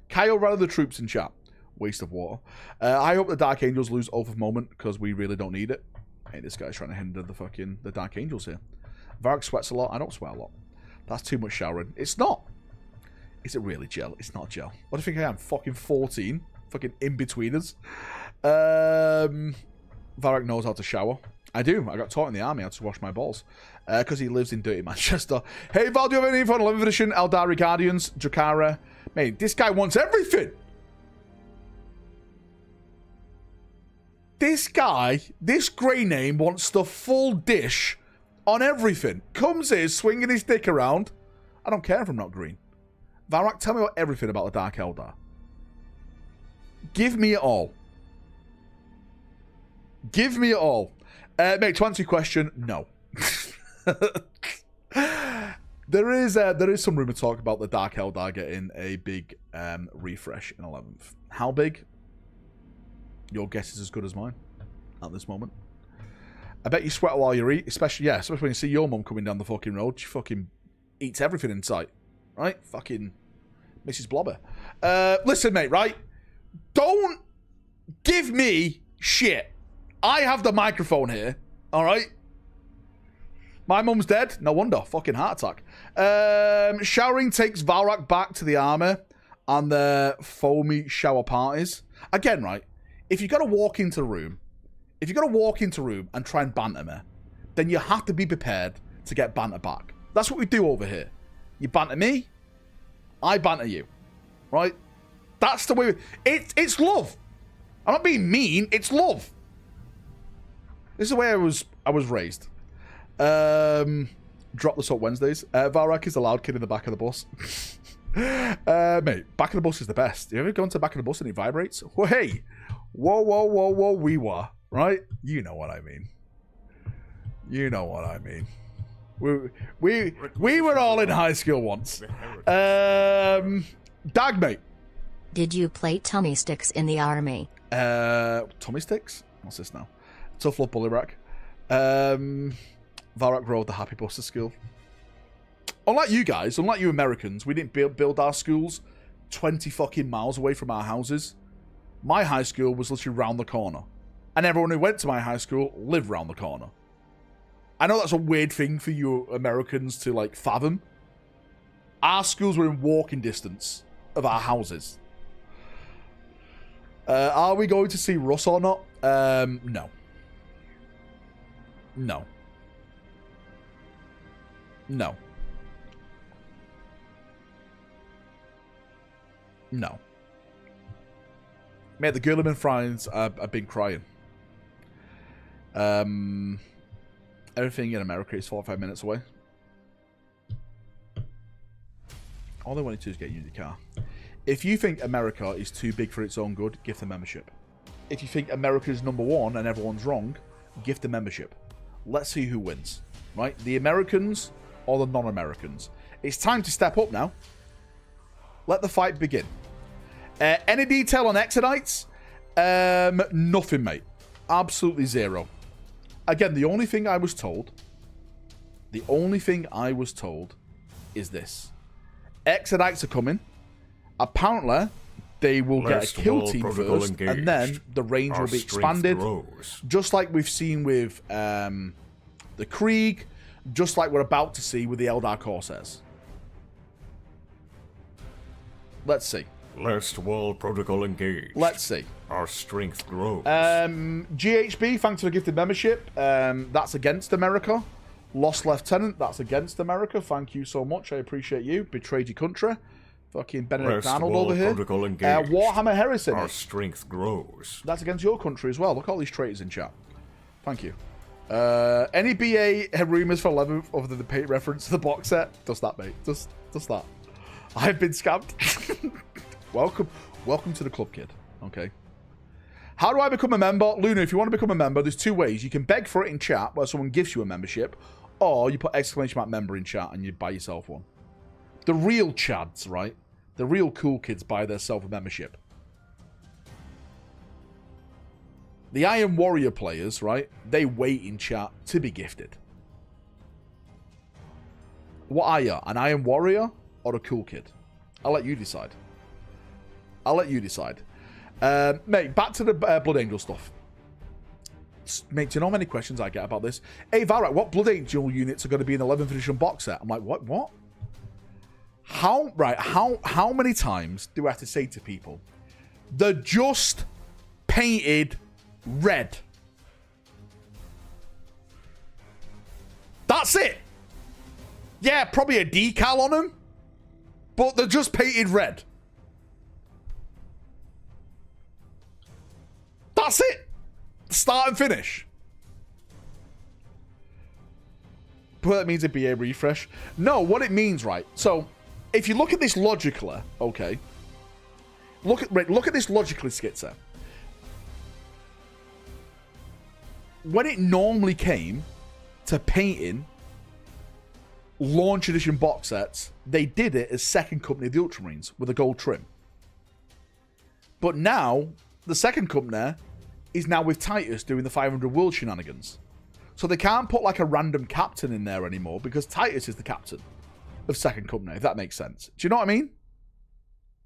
Kyle, rally the troops in chat. Waste of water. I hope the Dark Angels lose Oath of Moment, because we really don't need it. Hey, this guy's trying to hinder the Dark Angels here. Valrak sweats a lot. I don't sweat a lot. That's too much showering. It's not. Is it really gel? It's not gel. What do you think I am? Fucking 14? Fucking in-betweeners? Valrak knows how to shower. I do. I got taught in the army how to wash my balls. Because he lives in dirty Manchester. Hey, Val, do you have any info on 11th edition? Eldari Guardians? Drakara? Mate, this guy wants everything! This guy, this grey name, wants the full dish on everything. Comes here, swinging his dick around. I don't care if I'm not green. Valrak, tell me about everything about the Dark Eldar. Give me it all. Give me it all. Mate, to answer your question, no. There is some rumour talk about the Dark Eldar getting a big refresh in 11th. How big? Your guess is as good as mine at this moment. I bet you sweat while you eat, especially when you see your mum coming down the fucking road. She fucking eats everything in sight. Right? Fucking Mrs. Blobber. Listen, mate, right? Don't give me shit. I have the microphone here, alright? My mum's dead. No wonder. Fucking heart attack. Showering takes Valrak back to the armor and the foamy shower parties. Again, right? If you've got to walk into a room, and try and banter me, then you have to be prepared to get banter back. That's what we do over here. You banter me, I banter you. Right? That's the way... It's love. I'm not being mean. It's love. This is the way I was raised. Drop this up Wednesdays. Valrak is the loud kid in the back of the bus. Mate, back of the bus is the best. You ever gone to the back of the bus and it vibrates? Well, hey. Whoa, we were. Right? You know what I mean. You know what I mean. We were all in high school once. Dag, mate. Did you play tummy sticks in the army? Tummy sticks? What's this now? Tough love bully rack. Valrak rode the Happy Bus to school. Unlike you guys, unlike you Americans, we didn't build our schools 20 fucking miles away from our houses. My high school was literally round the corner. And everyone who went to my high school lived round the corner. I know that's a weird thing for you Americans to, like, fathom. Our schools were in walking distance of our houses. Are we going to see Russ or not? No. No. No. No. Mate, the girl in Friends, I've been crying. Everything in America is 45 minutes away. All they wanted to do is get you in the car. If you think America is too big for its own good, gift the membership. If you think America is number one and everyone's wrong, gift the membership. Let's see who wins. Right? The Americans or the non-Americans. It's time to step up now. Let the fight begin. Any detail on Exodites? Nothing, mate. Absolutely zero. Again, the only thing I was told is this. Exodites are coming. Apparently, they will get a kill team first, and then the range will be expanded. Just like we've seen with the Krieg, just like we're about to see with the Eldar Corsairs. Let's see. Last wall protocol engaged. Let's see. Our strength grows. GHB, thanks for the gifted membership. That's against America. Lost Lieutenant, that's against America. Thank you so much. I appreciate you. Betrayed your country. Fucking Benedict Arnold over here. Warhammer Heresy. Our strength grows. That's against your country as well. Look at all these traitors in chat. Thank you. Any BA rumours for 11th other than the paint reference to the box set? Does that, mate. Does that. I've been scammed. Welcome to the club, kid. Okay. How do I become a member? Luna, if you want to become a member, there's two ways. You can beg for it in chat where someone gives you a membership, or you put exclamation mark member in chat and you buy yourself one. The real chads, right? The real cool kids buy themselves a membership. The Iron Warrior players, right? They wait in chat to be gifted. What are you? An Iron Warrior or a cool kid? I'll let you decide. I'll let you decide. Mate, back to the Blood Angel stuff. Mate, do you know how many questions I get about this? Hey, Valrak, what Blood Angel units are going to be in the 11th edition box set? I'm like, what? How many times do I have to say to people, they're just painted red? That's it. Yeah, probably a decal on them, but they're just painted red. That's it. Start and finish. But that means it'd be a refresh. No, what it means, right? So, if you look at this logically, okay. Look at this logically, Skitzer. When it normally came to painting launch edition box sets, they did it as second company of the Ultramarines with a gold trim. But now, the second company is now with Titus doing the 500 world shenanigans. So they can't put like a random captain in there anymore because Titus is the captain of second company, if that makes sense. Do you know what I mean?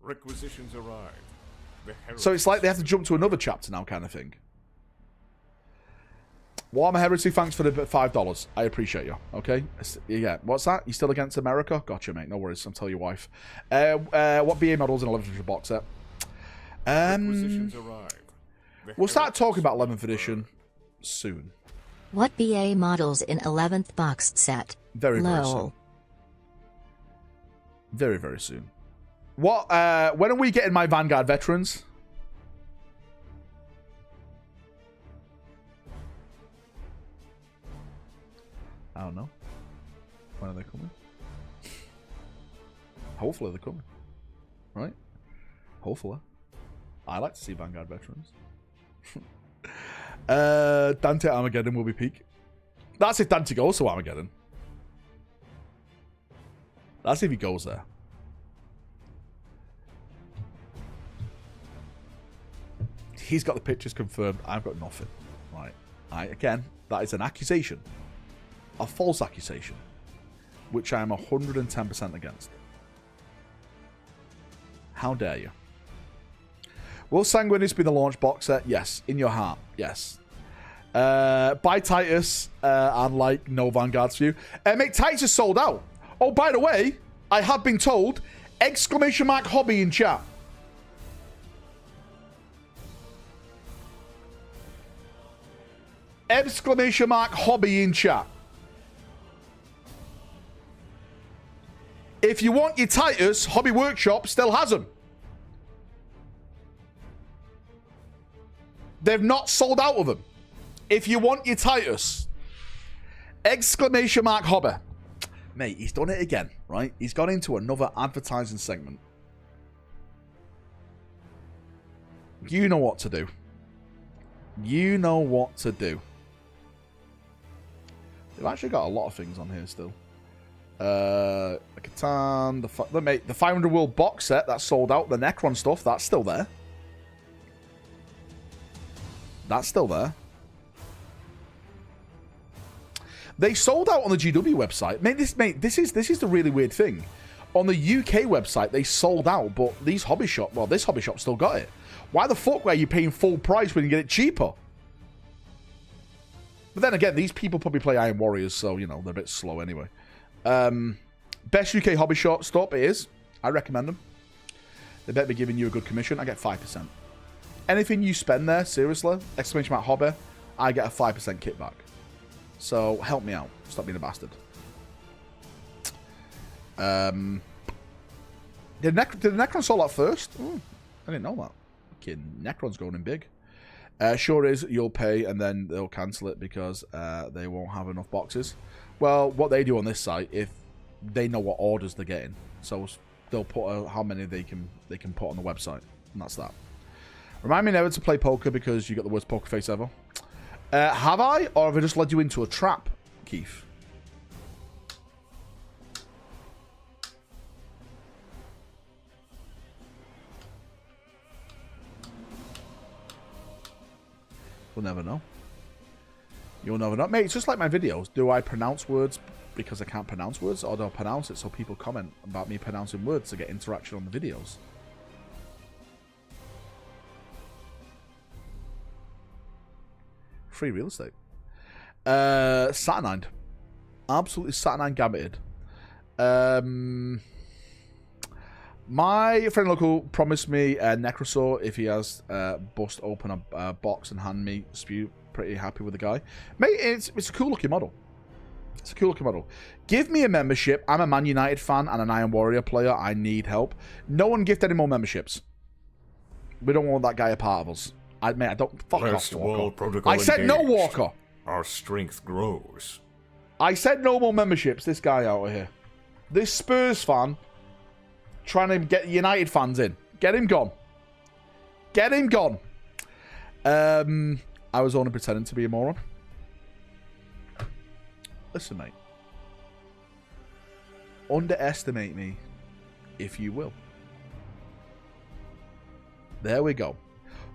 Requisitions arrived. So it's like they have to jump to another chapter now, kind of thing. Warhammer Heresy, thanks for the $5. I appreciate you. Okay? Yeah, what's that? You still against America? Gotcha, mate. No worries. I'll tell your wife. What BA models in 11th edition box set? Requisitions arrived. We'll start talking about 11th edition soon. What BA models in 11th box set? Very, very soon. Very, very soon. What? When are we getting my Vanguard veterans? I don't know. When are they coming? Hopefully they're coming. Right? Hopefully. I like to see Vanguard veterans. Dante Armageddon will be peak. That's if Dante goes to Armageddon. That's if he goes there. He's got the pictures confirmed. I've got nothing. Right. Again, that is an accusation. A false accusation. Which I am 110% against. How dare you? Will Sanguinis be the launch box set? Yes. In your heart. Yes. Buy Titus and like no Vanguards for you. Mate, Titus is sold out. Oh, by the way, I have been told, exclamation mark hobby in chat. Exclamation mark hobby in chat. If you want your Titus, Hobby Workshop still has them. They've not sold out of them. If you want your Titus, exclamation mark hobby. Mate, he's done it again, right? He's gone into another advertising segment. You know what to do. You know what to do. They've actually got a lot of things on here still. Catan, the 500 World box set, that's sold out. The Necron stuff, that's still there. That's still there. They sold out on the GW website. This is the really weird thing. On the UK website, they sold out, but these hobby shop, well, this hobby shop still got it. Why the fuck are you paying full price when you get it cheaper? But then again, these people probably play Iron Warriors, so, you know, they're a bit slow anyway. Best UK hobby shop stop it is. I recommend them. They better be giving you a good commission. I get 5%. Anything you spend there, seriously, exclamation mark hobby, I get a 5% kickback. So, help me out. Stop being a bastard. Did the Necron sold out first? Ooh, I didn't know that. Okay, Necron's going in big. Sure is, you'll pay and then they'll cancel it because they won't have enough boxes. Well, what they do on this site, if they know what orders they're getting, so they'll put how many they can put on the website, and that's that. Remind me never to play poker because you got the worst poker face ever. Have I, or have I just led you into a trap, Keith? We'll never know. You'll never know. Mate, it's just like my videos. Do I pronounce words because I can't pronounce words, or they'll pronounce it so people comment about me pronouncing words to get interaction on the videos. Free real estate. Saturnine. Absolutely Saturnine gambited. My friend local promised me a Necrosaur if he has bust open a box and hand me spew. Pretty happy with the guy. Mate, it's a cool looking model. It's a cool looking model. Give me a membership. I'm a Man United fan and an Iron Warrior player. I need help. No one gift any more memberships. We don't want that guy a part of us. I don't. Fuck off, Walker. I said no, Walker. Our strength grows. I said no more memberships. This guy out of here. This Spurs fan trying to get United fans in. Get him gone. Get him gone. I was only pretending to be a moron. Listen, mate. Underestimate me, if you will. There we go.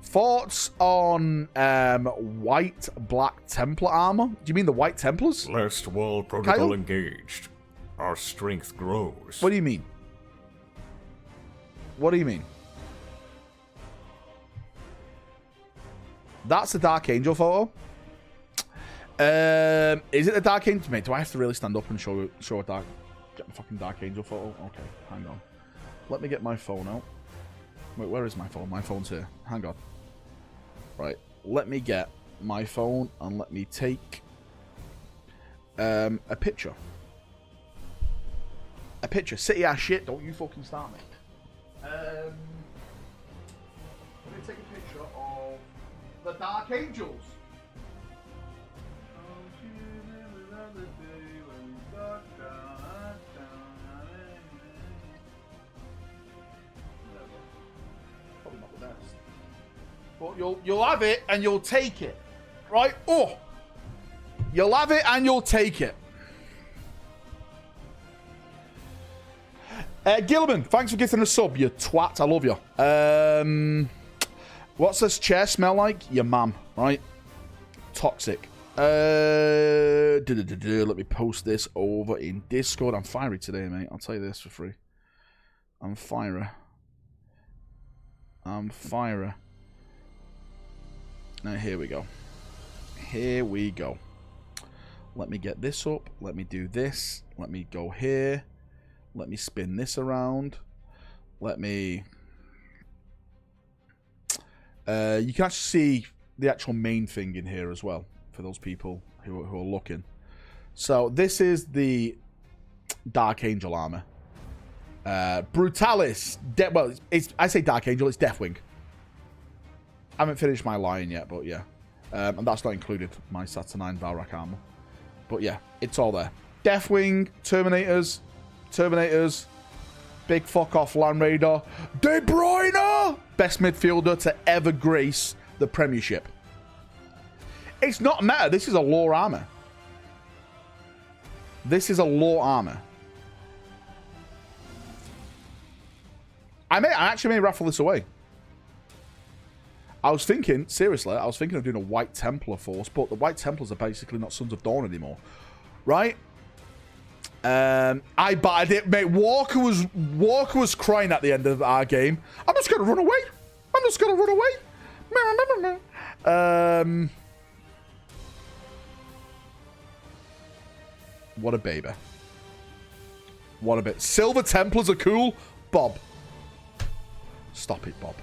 Thoughts on white black Templar armor? Do you mean the White Templars? Last wall protocol engaged. Our strength grows. What do you mean? What do you mean? That's the Dark Angel photo. Is it the Dark Angel? Mate, do I have to really stand up and show a dark... Get the fucking Dark Angel photo? Okay, hang on. Let me get my phone out. Wait, where is my phone? My phone's here. Hang on. Right, let me get my phone and let me take a picture. A picture. City ass shit, don't you fucking start me. Let me take a picture of the Dark Angels. Probably not the best. But you'll have it and you'll take it. Right? Oh! You'll have it and you'll take it. Gilliman, thanks for getting a sub, you twat. I love you. What's this chair smell like? Your mum, right? Toxic. Let me post this over in Discord. I'm fiery today, mate. I'll tell you this for free. I'm fiery. I'm fiery. Now, here we go. Here we go. Let me get this up. Let me do this. Let me go here. Let me spin this around. Let me... you can actually see the actual main thing in here as well, for those people who are looking. So, this is the Dark Angel armor. Brutalis. Well, I say Dark Angel, it's Deathwing. I haven't finished my line yet, but yeah. And that's not included, my Saturnine Valrak armor. But yeah, it's all there. Deathwing, Terminators, big fuck off Land Raider, De Bruyne, best midfielder to ever grace the Premiership. It's not meta. This is a lore armor. This is a lore armor. I actually may raffle this away. I was thinking, seriously, I was thinking of doing a White Templar force, but the White Templars are basically not Sons of Dawn anymore, right? I battered it, mate. Walker was crying at the end of our game. I'm just gonna run away. I'm just gonna run away. What a baby. What a bit. Silver Templars are cool. Bob. Stop it, Bob.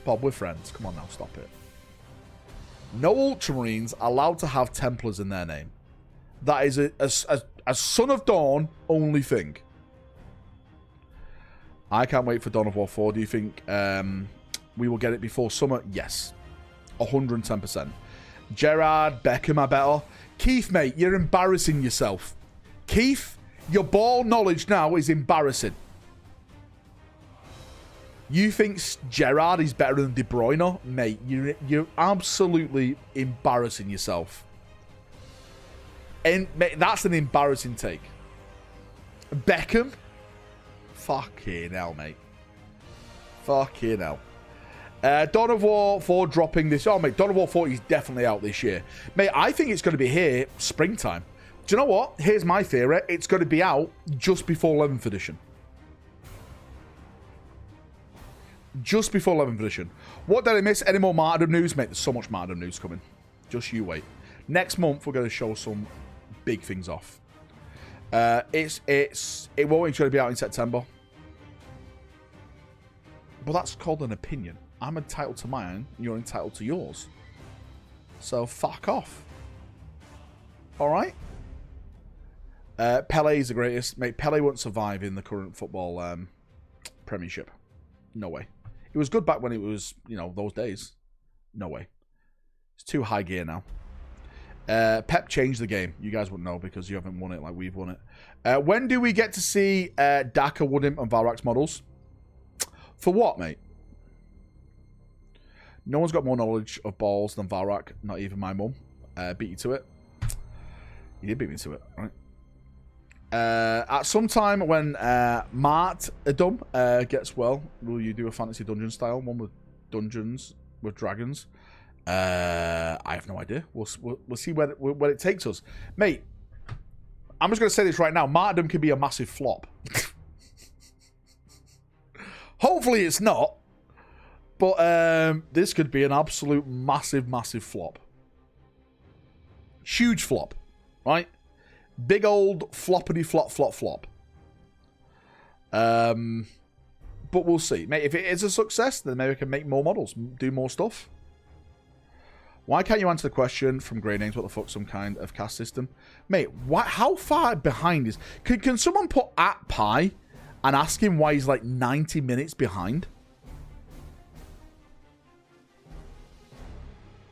Bob, we're friends. Come on now, stop it. No Ultramarines allowed to have Templars in their name. That is a Son of Dawn only thing. I can't wait for Dawn of War 4. Do you think we will get it before summer? Yes. 110%. Gerard, Beckham are better. Keith, mate, you're embarrassing yourself. Keith, your ball knowledge now is embarrassing. You think Gerard is better than De Bruyne? Mate, you're absolutely embarrassing yourself. And mate, that's an embarrassing take. Beckham? Fucking hell, mate. Fucking hell. Dawn of War 4 dropping this. Oh, mate, Dawn of War 4 is definitely out this year. Mate, I think it's going to be here springtime. Do you know what? Here's my theory. It's going to be out just before 11th edition. Just before 11th edition. What did I miss? Any more Martyrdom news? Mate, there's so much Martyrdom news coming. Just you wait. Next month, we're going to show some big things off. It won't actually be out in September. But that's called an opinion. I'm entitled to mine, you're entitled to yours. So, fuck off. Alright? Pele is the greatest. Mate, Pele won't survive in the current football Premiership. No way. It was good back when it was, you know, those days. No way. It's too high gear now. Pep changed the game. You guys wouldn't know because you haven't won it like we've won it. When do we get to see Daka, Woodimp, and Valrak's models? For what, mate? No one's got more knowledge of balls than Valrak. Not even my mum. Beat you to it. You did beat me to it, right? At some time when Martyrdom gets well, will you do a fantasy dungeon style one with dungeons with dragons? I have no idea. We'll see where it takes us, mate. I'm just going to say this right now. Martyrdom can be a massive flop. Hopefully it's not, but this could be an absolute massive flop. Huge flop, right? Big old floppity flop. But we'll see. Mate, if it is a success, then maybe we can make more models, do more stuff. Why can't you answer the question from Grey Names? What the fuck, some kind of cast system? Mate, how far behind is... Can someone put at Pi and ask him why he's like 90 minutes behind?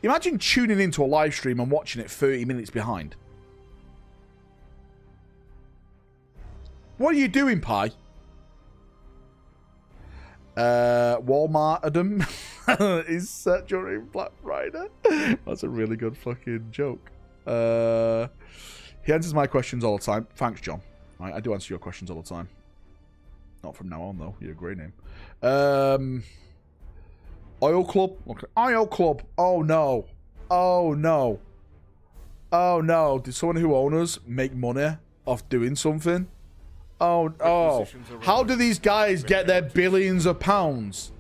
Imagine tuning into a live stream and watching it 30 minutes behind. What are you doing, Pi? Walmarterdom is set during Black Friday. That's a really good fucking joke. He answers my questions all the time. Thanks, John. Right, I do answer your questions all the time. Not from now on, though. You're a great name. Oil Club. Okay. Oil Club. Oh, no. Oh, no. Oh, no. Did someone who owns us make money off doing something? Oh. How do these guys get their billions of pounds?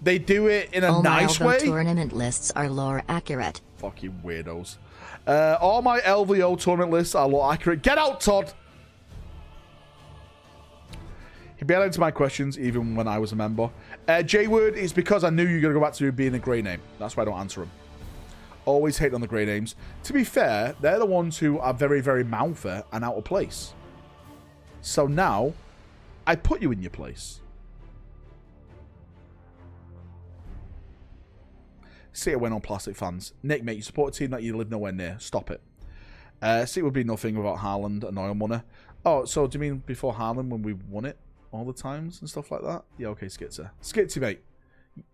They do it in a nice way? All my LVO tournament lists are lore accurate. Fucking weirdos. All my LVO tournament lists are lore accurate. Get out, Todd! He'd be adding to my questions even when I was a member. J-Word is because I knew you were going to go back to being a grey name. That's why I don't answer them. Always hate on the grey names. To be fair, they're the ones who are very, very mouthy and out of place. So now, I put you in your place. See it went on Plastic fans. Nick, mate, you support a team that you live nowhere near. Stop it. See it would be nothing without Haaland and oil money. Oh, so do you mean before Haaland when we won it all the times and stuff like that? Yeah, okay, Skitzer. Skitzy, mate.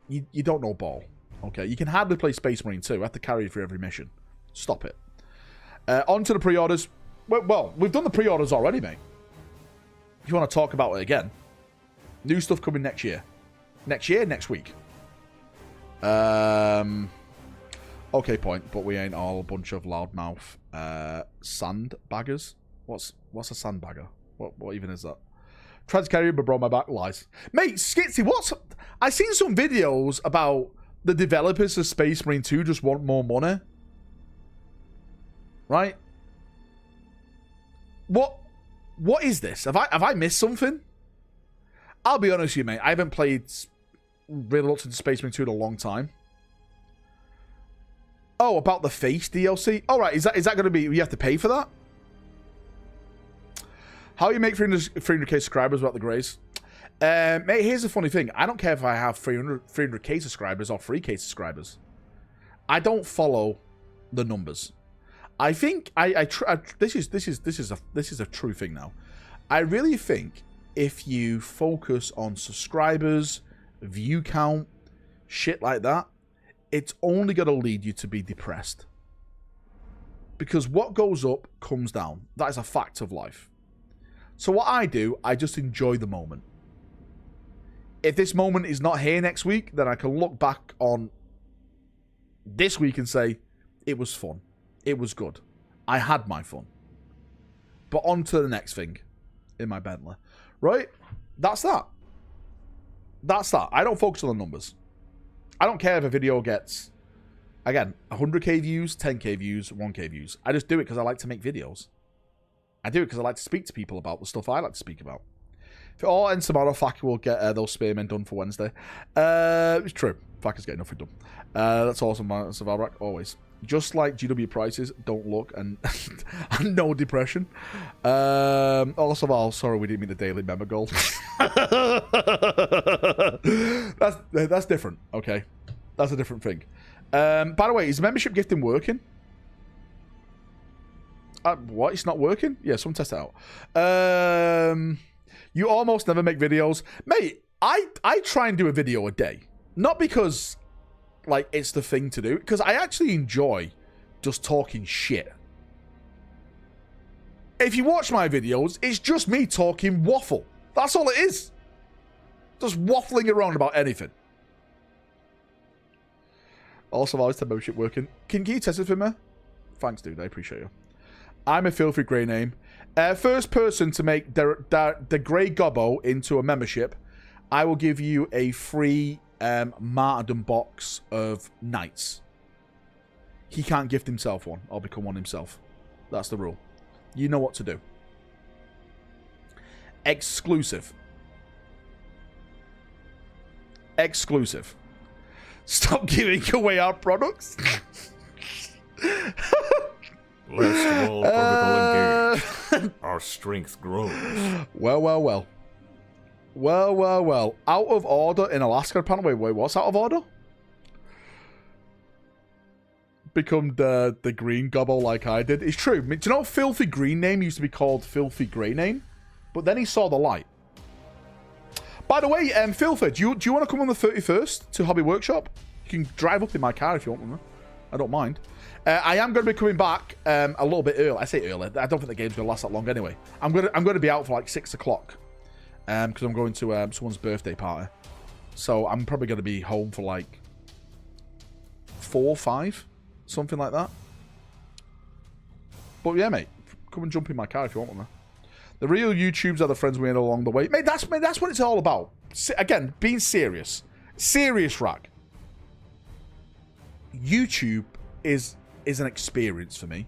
You don't know ball. Okay, you can hardly play Space Marine 2. I have to carry you for every mission. Stop it. On to the pre-orders. Well, we've done the pre-orders already, mate. If you want to talk about it again. New stuff coming next year. Next year, next week. Okay, point, but we ain't all a bunch of loudmouth sandbaggers. What's a sandbagger? What even is that? Tried to carry him but broke my back. Lies. Mate, Skitsy, I seen some videos about the developers of Space Marine 2 just want more money. Right? What is this? Have I missed something? I'll be honest with you, mate. I haven't played really looked into Space Marine 2 in a long time. Oh, about the face DLC? Alright, is that going to be... You have to pay for that? How you make 300k subscribers without the Greys? Mate, here's the funny thing. I don't care if I have 300k subscribers or 3k subscribers. I don't follow the numbers. I think this is a true thing now. I really think if you focus on subscribers, view count, shit like that, it's only going to lead you to be depressed. Because what goes up comes down. That is a fact of life. So what I do, I just enjoy the moment. If this moment is not here next week, then I can look back on this week and say, it was fun. It was good. I had my fun. But on to the next thing in my Bentley. Right? That's that. That's that. I don't focus on the numbers. I don't care if a video gets, again, 100k views, 10k views, 1k views. I just do it because I like to make videos. I do it because I like to speak to people about the stuff I like to speak about. If it all ends tomorrow, Faka will get those spearmen done for Wednesday. It's true. Faka's getting nothing done. That's awesome, Valrak, always. Just like GW prices, don't look, and, and no depression. Also, Val, sorry we didn't meet the daily member goal. that's different, okay? That's a different thing. By the way, is membership gifting working? What? It's not working? Yeah, someone test it out. You almost never make videos. Mate, I try and do a video a day. Not because, like, it's the thing to do. Because I actually enjoy just talking shit. If you watch my videos, it's just me talking waffle. That's all it is. Just waffling around about anything. Also, always the membership working. Can you test it for me? Thanks, dude. I appreciate you. I'm a filthy grey name. First person to make the Grey Gobbo into a membership, I will give you a free martyrdom box of knights. He can't gift himself one or become one himself. That's the rule. You know what to do. Exclusive. Exclusive. Stop giving away our products. Last of all, protocol engaged. Our strength grows. Well. Out of order in Alaska, apparently. Wait, what's out of order? Become the green gobble like I did. It's true. Do you know Filthy Green Name used to be called Filthy Grey Name? But then he saw the light. By the way, Filthy, do you want to come on the 31st to Hobby Workshop? You can drive up in my car if you want, man. I don't mind. I am going to be coming back a little bit early. I say early. I don't think the game's going to last that long anyway. I'm going to be out for like 6 o'clock. Because I'm going to someone's birthday party. So I'm probably going to be home for like 4 or 5. Something like that. But yeah, mate. Come and jump in my car if you want, man. The real YouTubes are the friends we made along the way. Mate, that's what it's all about. Again, being serious. Serious rag. YouTube is an experience for me.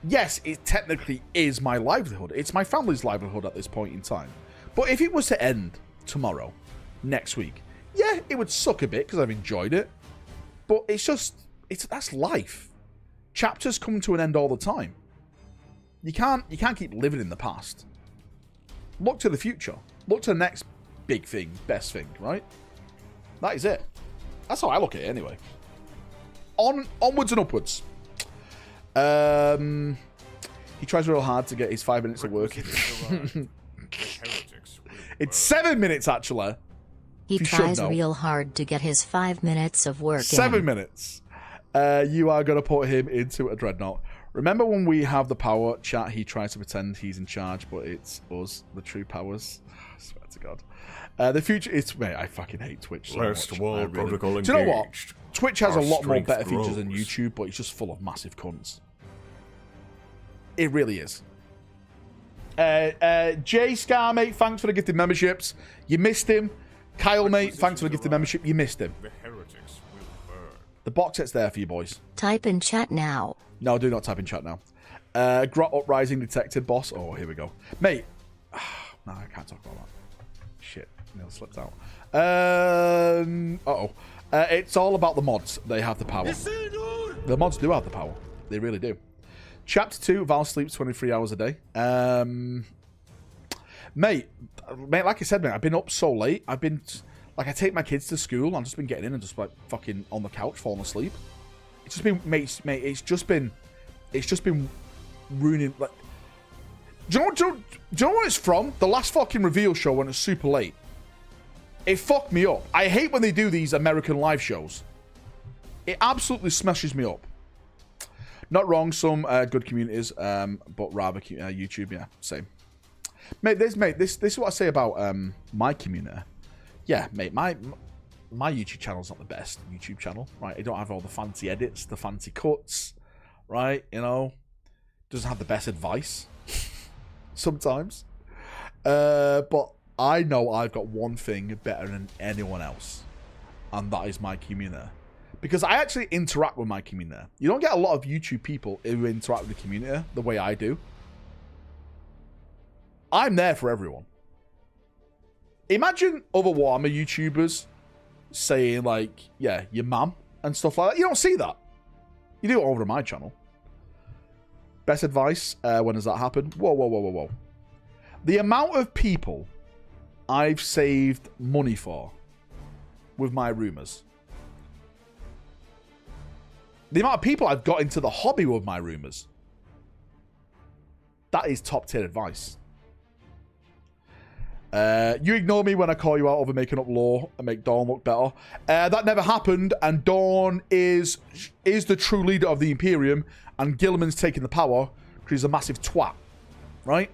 Yes, it technically is my livelihood. It's my family's livelihood at this point in time. But if it was to end tomorrow, next week, yeah, it would suck a bit because I've enjoyed it. But that's life. Chapters come to an end all the time. You can't keep living in the past. Look to the future. Look to the next big thing, best thing, right? That is it. That's how I look at it anyway. Onwards and upwards. He tries real hard to get his 5 minutes of work in. It's 7 minutes, actually. He tries real hard to get his 5 minutes of work in. 7 minutes. You are going to put him into a dreadnought. Remember when we have the power chat, he tries to pretend he's in charge, but it's us, the true powers. I swear to God. The future is... Mate, I fucking hate Twitch so Last much. of all, protocol engaged. Do you know what? Twitch has Our a lot more strength better features grows. than YouTube, but it's just full of massive cunts. It really is. Jay Scar, mate, thanks for the gifted memberships. You missed him. Kyle, mate, thanks for the gifted membership. You missed him. The heretics will burn. The box set's there for you, boys. Type in chat now. No, do not type in chat now. Grot Uprising detected, boss. Oh, here we go. Mate. No, I can't talk about that. Shit. Neil slipped out. Uh-oh. It's all about the mods. They have the power. The mods do have the power. They really do. Chapter 2, Val sleeps 23 hours a day. Mate, like I said, mate, I've been up so late. I've been... Like, I take my kids to school. I've just been getting in and just, like, fucking on the couch, falling asleep. It's just been... Mate, it's just been ruining... Like, do you know what it's from? The last fucking reveal show when it's super late. It fucked me up. I hate when they do these American live shows. It absolutely smashes me up. Not wrong, some good communities, but rather YouTube, yeah, same. Mate, this is what I say about my community. Yeah, mate, my YouTube channel's not the best YouTube channel, right? I don't have all the fancy edits, the fancy cuts, right? You know, doesn't have the best advice sometimes. But I know I've got one thing better than anyone else, and that is my community. Because I actually interact with my community. You don't get a lot of YouTube people who interact with the community the way I do. I'm there for everyone. Imagine other Warhammer YouTubers saying, like, yeah, your mum and stuff like that. You don't see that. You do it over on my channel. Best advice, when does that happen? Whoa, whoa, whoa, whoa, whoa. The amount of people I've saved money for with my rumours. The amount of people I've got into the hobby with my rumours. That is top tier advice. You ignore me when I call you out over making up lore and make Dawn look better. That never happened, and Dawn is the true leader of the Imperium, and Gilliman's taking the power because he's a massive twat, right?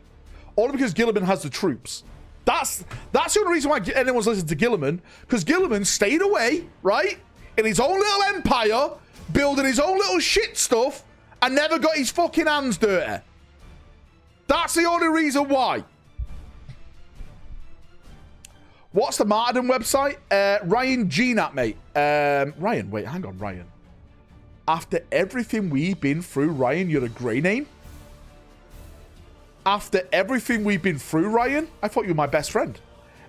All because Gilliman has the troops. That's the only reason why anyone's listening to Gilliman, because Gilliman stayed away, right, in his own little empire, building his own little shit stuff, and never got his fucking hands dirty. That's the only reason why. What's the Martyrdom website? Ryan GNAT, mate. Ryan, wait, hang on, Ryan. After everything we've been through, Ryan, you're a grey name? After everything we've been through, Ryan? I thought you were my best friend.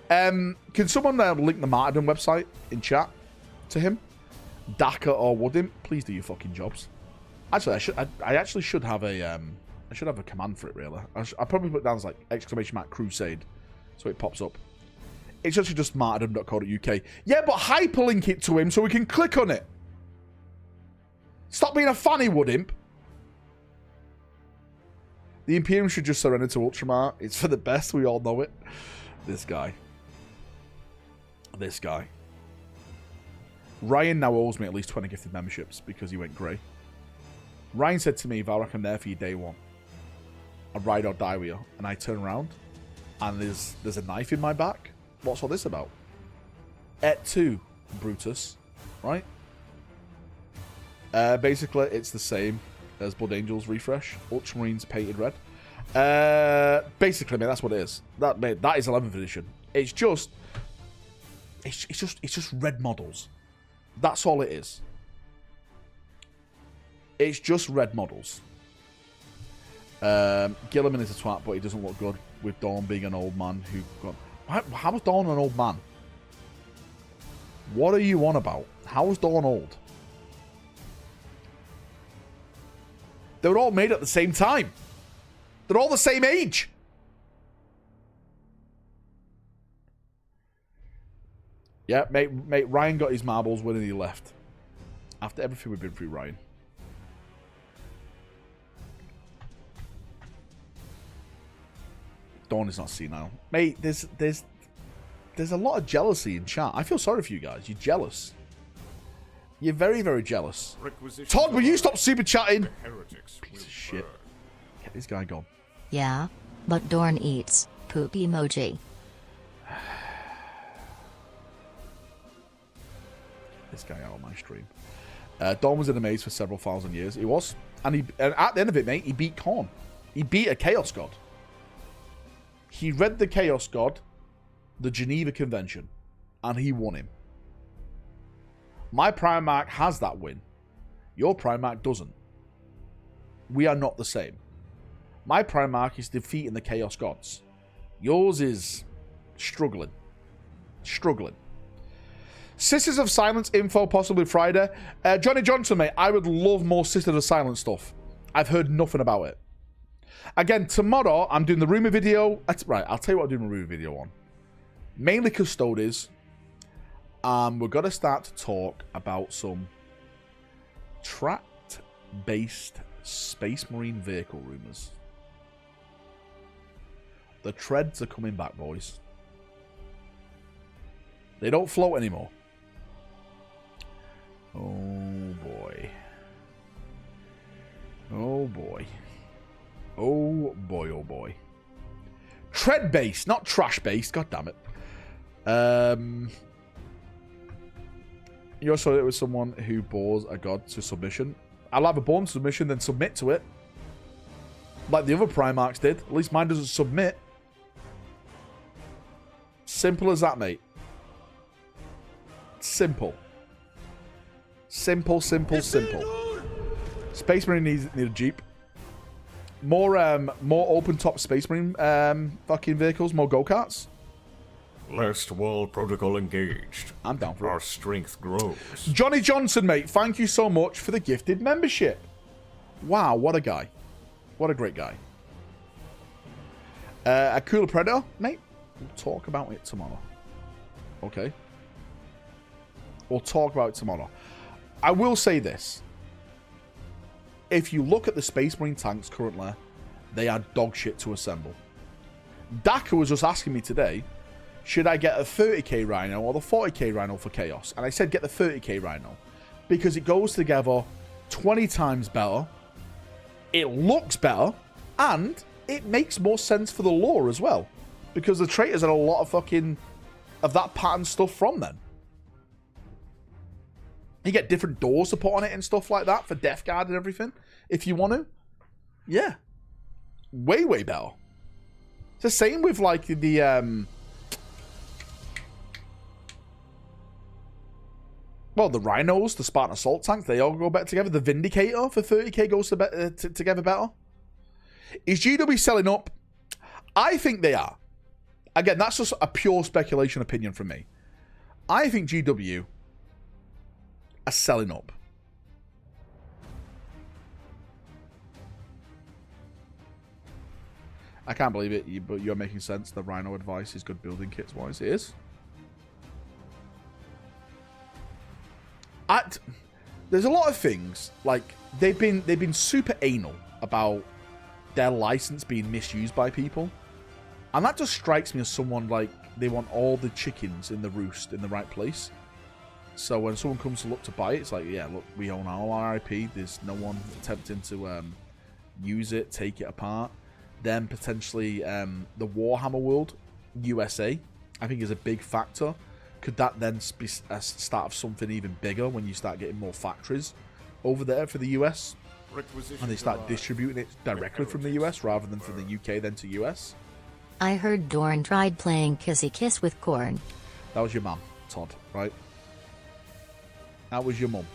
Can someone link the Martyrdom website in chat to him? Daka or Woodimp? Please do your fucking jobs. Actually, I actually should have a I should have a command for it, really. I probably put down as like !crusade, so it pops up. It's actually just martyrdom.co.uk. Yeah, but hyperlink it to him so we can click on it. Stop being a fanny, Woodimp. The Imperium should just surrender to Ultramar. It's for the best, we all know it. This guy. This guy. Ryan now owes me at least 20 gifted memberships because he went grey. Ryan said to me, Valrak, I'm there for you day one. I ride or die with you. And I turn around and there's a knife in my back. What's all this about? Et tu, Brutus. Right? Basically, it's the same as Blood Angels refresh. Ultramarines painted red. Basically, mate, that's what it is. That is 11th edition. It's just red models. That's all it is. It's just red models. Gilliman is a twat, but he doesn't look good with Dawn being an old man who got... How is Dawn an old man? What are you on about? How is Dawn old? They were all made at the same time. They're all the same age. Yeah, mate, Ryan got his marbles when he left. After everything we've been through, Ryan. Dawn is not senile. Mate, there's a lot of jealousy in chat. I feel sorry for you guys. You're jealous. You're very, very jealous. Todd, will you stop super chatting? Piece of shit. Get this guy gone. Yeah, but Dorn eats poop emoji. This guy out on my stream. Dawn was in a maze for several thousand years. He was. And at the end of it, mate, he beat Khorne. He beat a Chaos God. He read the Chaos God, the Geneva Convention, and he won him. My Primarch has that win. Your Primarch doesn't. We are not the same. My Primarch is defeating the Chaos Gods. Yours is struggling. Struggling. Sisters of Silence info possibly Friday. Johnny Johnson, mate, I would love more Sisters of Silence stuff. I've heard nothing about it. Again, tomorrow I'm doing the rumor video. Right, I'll tell you what I'm doing the rumor video on. Mainly Custodes. We're going to start to talk about some tracked-based Space Marine vehicle rumors. The treads are coming back, boys. They don't float anymore. Oh, boy. Oh, boy. Oh, boy, oh, boy. Tread-based, not trash-based. God damn it. You also it was someone who bores a god to submission. I'll have a bore to submission, then submit to it. like the other Primarchs did. At least mine doesn't submit. Simple as that, mate. Simple. Simple. Space Marine need a Jeep. More open top Space Marine fucking vehicles, more go-karts. Last wall protocol engaged. I'm down for it. Our strength grows. Johnny Johnson, mate, thank you so much for the gifted membership. Wow, what a guy. What a great guy. A cooler Predator, mate. We'll talk about it tomorrow. Okay. We'll talk about it tomorrow. I will say this. If you look at the Space Marine tanks currently, they are dog shit to assemble. Daka was just asking me today, should I get a 30k Rhino or the 40k Rhino for Chaos? And I said get the 30k Rhino. Because it goes together 20 times better, it looks better, and it makes more sense for the lore as well. Because the traitors are a lot of fucking... of that pattern stuff from them. You get different doors to put on it and stuff like that for Death Guard and everything, if you want to. Yeah. Way, way better. It's the same with, like, the, well, the Rhinos, the Spartan Assault Tanks, they all go better together. The Vindicator for 30k goes together better. Is GW selling up? I think they are. Again, that's just a pure speculation opinion from me. I think GW are selling up. I can't believe it, but you're making sense. The Rhino advice is good building kits wise. It is. There's a lot of things, like they've been super anal about their license being misused by people, and that just strikes me as someone like they want all the chickens in the roost in the right place. So when someone comes to look to buy it, it's like, yeah, look, we own all our IP. There's no one attempting to use it, take it apart. Then potentially the Warhammer world, USA, I think is a big factor. Could that then be a start of something even bigger when you start getting more factories over there for the US? And they start distributing it directly from the US rather than from the UK then to US? I heard Dorn tried playing Kissy Kiss with Korn. That was your mum, Todd, right? That was your mum.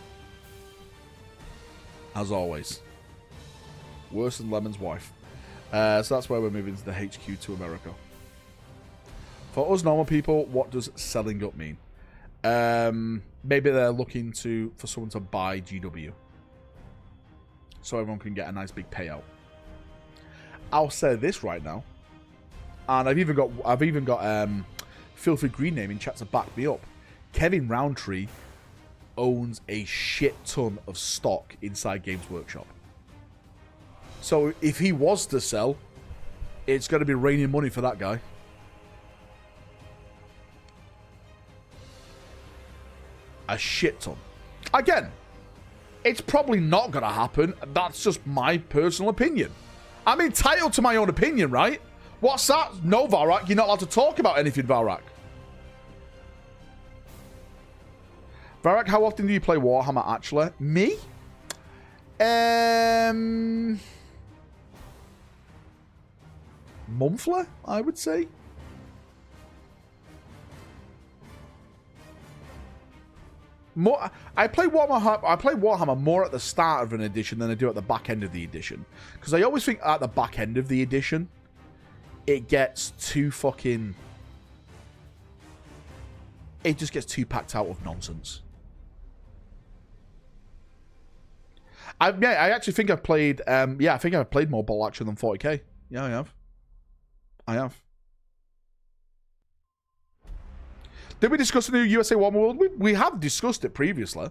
As always. Worse than Lemon's wife. So that's why we're moving to the HQ to America. For us normal people, what does selling up mean? Maybe they're looking for someone to buy GW. So everyone can get a nice big payout. I'll say this right now. And I've even got Filthy Green Name in chat to back me up. Kevin Roundtree owns a shit ton of stock inside Games Workshop. So if he was to sell, it's going to be raining money for that guy. A shit ton. Again, it's probably not going to happen. That's just my personal opinion. I'm entitled to my own opinion, right? What's that? No, Valrak, you're not allowed to talk about anything, Valrak. Valrak, how often do you play Warhammer, actually? Me? Monthly, I would say. More, I play Warhammer more at the start of an edition than I do at the back end of the edition. Because I always think at the back end of the edition, it gets too fucking... It just gets too packed out of nonsense. I actually think I've played... I think I've played more ball action than 40k. Yeah, I have. Did we discuss the new USA Warhammer World? We have discussed it previously.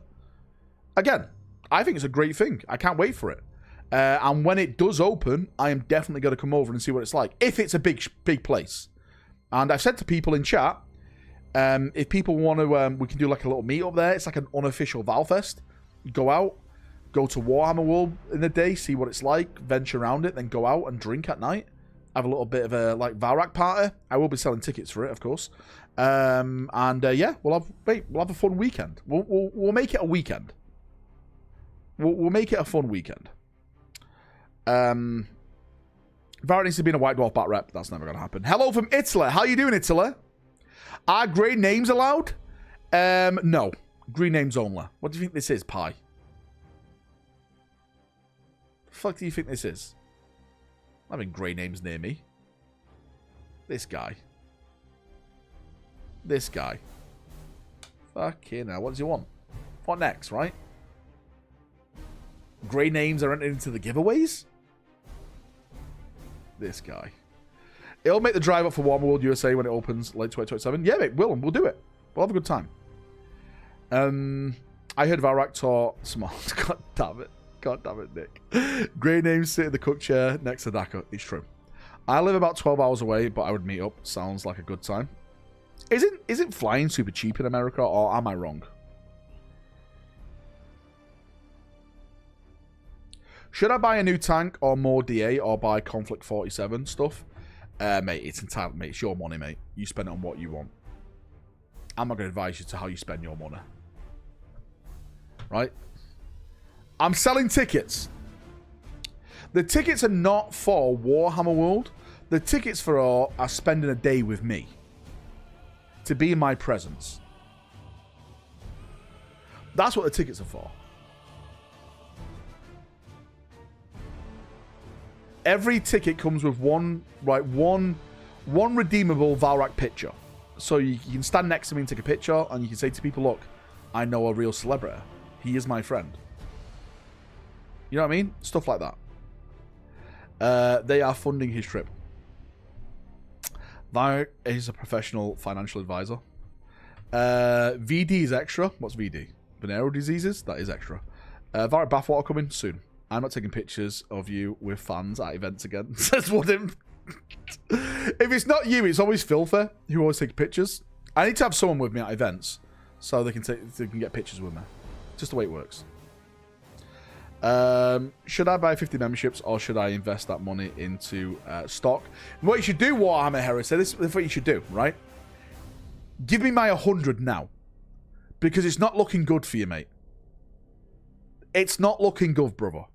Again, I think it's a great thing. I can't wait for it. And when it does open, I am definitely going to come over and see what it's like. If it's a big place. And I've said to people in chat, if people want to, we can do like a little meet up there. It's like an unofficial Valfest. Go out, go to Warhammer World in the day, see what it's like, venture around it, then go out and drink at night. Have a little bit of a like Valrak party. I will be selling tickets for it, of course. Yeah, we'll have a fun weekend. We'll make it a weekend. We'll make it a fun weekend. Valrak needs to be in a White Dwarf bat rep. That's never going to happen. Hello from Italy. How you doing, Italy? Are grey names allowed? No. Green names only. What do you think this is, Pie? The fuck do you think this is? I'm having grey names near me. This guy. This guy. Fucking hell. What does he want? What next, right? Grey names are entered into the giveaways? This guy. It'll make the drive up for Warhammer World USA when it opens late 2027. Yeah, mate, we'll do it. We'll have a good time. I heard Valrak taught smart. God damn it. God damn it, Nick. Grey names sit in the cook chair next to Daka. It's true. I live about 12 hours away, but I would meet up. Sounds like a good time. Isn't flying super cheap in America, or am I wrong? Should I buy a new tank or more DA or buy Conflict 47 stuff? Mate, it's entirely, mate. It's your money, mate. You spend it on what you want. I'm not going to advise you to how you spend your money. Right? I'm selling tickets. The tickets are not for Warhammer World. The tickets for are spending a day with me. To be in my presence. That's what the tickets are for. Every ticket comes with one redeemable Valrak picture. So you can stand next to me and take a picture, and you can say to people, look, I know a real celebrity. He is my friend. You know what I mean? Stuff like that. They are funding his trip. Valrak is a professional financial advisor. VD is extra. What's VD? Venereal diseases? That is extra. Valrak bathwater coming soon. I'm not taking pictures of you with fans at events again. Says Wooden. If it's not you, it's always Filthy who always takes pictures. I need to have someone with me at events so they can get pictures with me. Just the way it works. Should I buy 50 memberships or should I invest that money into stock? And what you should do, Warhammer Heresy, this is what you should do, right? Give me my 100 now. Because it's not looking good for you, mate. It's not looking good, brother.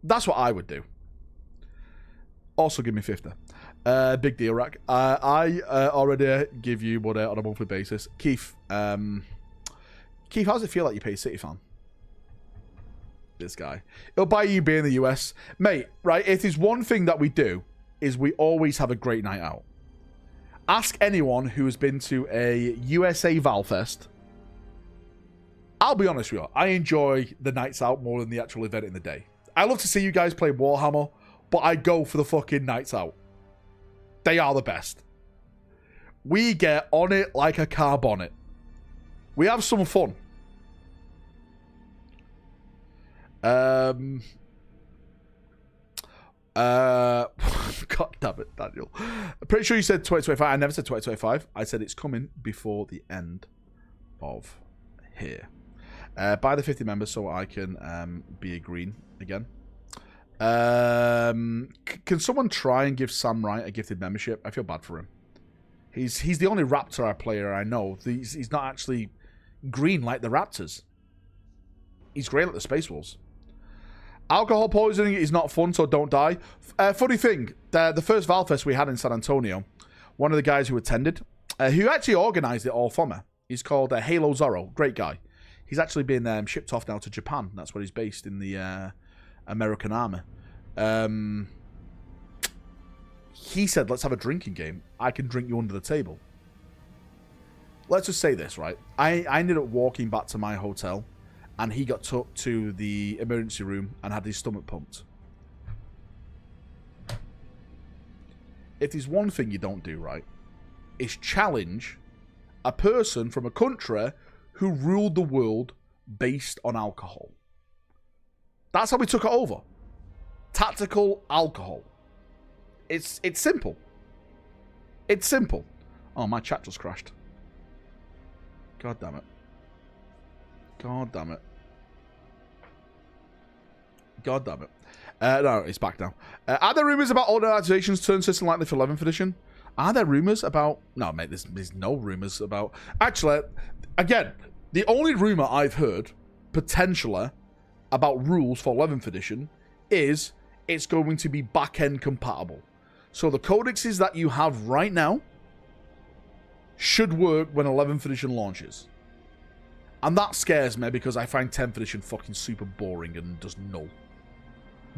That's what I would do. Also, give me 50. Big deal, Rack. I already give you money on a monthly basis. Keith, Keith, how does it feel like you pay City fan? This guy. It'll buy you beer in the US. Mate, right, if there's one thing that we do, is we always have a great night out. Ask anyone who has been to a USA Valfest. I'll be honest with you, I enjoy the nights out more than the actual event in the day. I love to see you guys play Warhammer, but I go for the fucking nights out. They are the best. We get on it like a car bonnet. We have some fun. God damn it, Daniel. I'm pretty sure you said 2025. I never said 2025. I said it's coming before the end of here. Buy the 50 members so I can be a green again. Can someone try and give Sam Wright a gifted membership? I feel bad for him. He's the only Raptor player I know. He's not actually green like the Raptors. He's grey like the Space Wolves. Alcohol poisoning is not fun, so don't die. Funny thing, the first Valfest we had in San Antonio, one of the guys who attended, who actually organised it all for me, he's called Halo Zorro. Great guy. He's actually been shipped off now to Japan. That's where he's based in the American Army. He said, let's have a drinking game. I can drink you under the table. Let's just say this, right? I ended up walking back to my hotel, and he got took to the emergency room and had his stomach pumped. If there's one thing you don't do right, it's challenge a person from a country who ruled the world based on alcohol. That's how we took it over. Tactical alcohol. It's simple. It's simple. Oh, my chat just crashed. God damn it. God damn it. God damn it. No, it's back now. Are there rumours about organisations turn system likely for 11th edition? Are there rumours about... No, mate, there's no rumours about... Actually, again, the only rumour I've heard, potentially, about rules for 11th edition is it's going to be back-end compatible. So the codexes that you have right now should work when 11th edition launches. And that scares me because I find 10th edition fucking super boring and just null.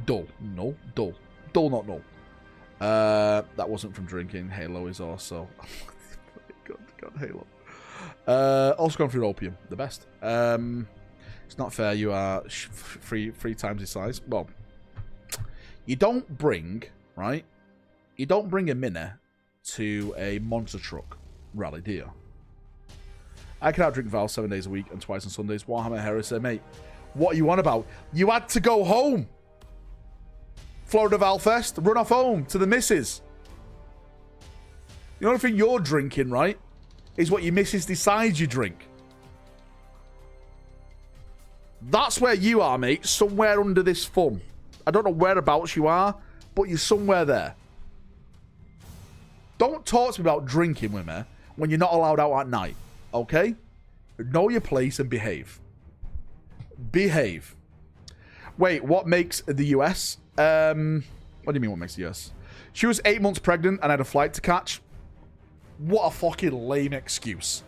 Dull. No. Dull. Dull, not null. That wasn't from drinking. Halo is also... God, Halo. Also gone through opium. The best. It's not fair you are three times his size. Well, you don't bring, right? You don't bring a Mini to a monster truck rally, do you? I can outdrink Val 7 days a week and twice on Sundays. Warhammer Heresy, mate. What are you on about? You had to go home. Florida Valfest, run off home to the missus. The only thing you're drinking, right, is what your missus decides you drink. That's where you are, mate. Somewhere under this thumb. I don't know whereabouts you are, but you're somewhere there. Don't talk to me about drinking with me when you're not allowed out at night. Okay? Know your place and behave. Behave. Wait, what makes the US? What do you mean what makes the US? She was 8 months pregnant and had a flight to catch. What a fucking lame excuse.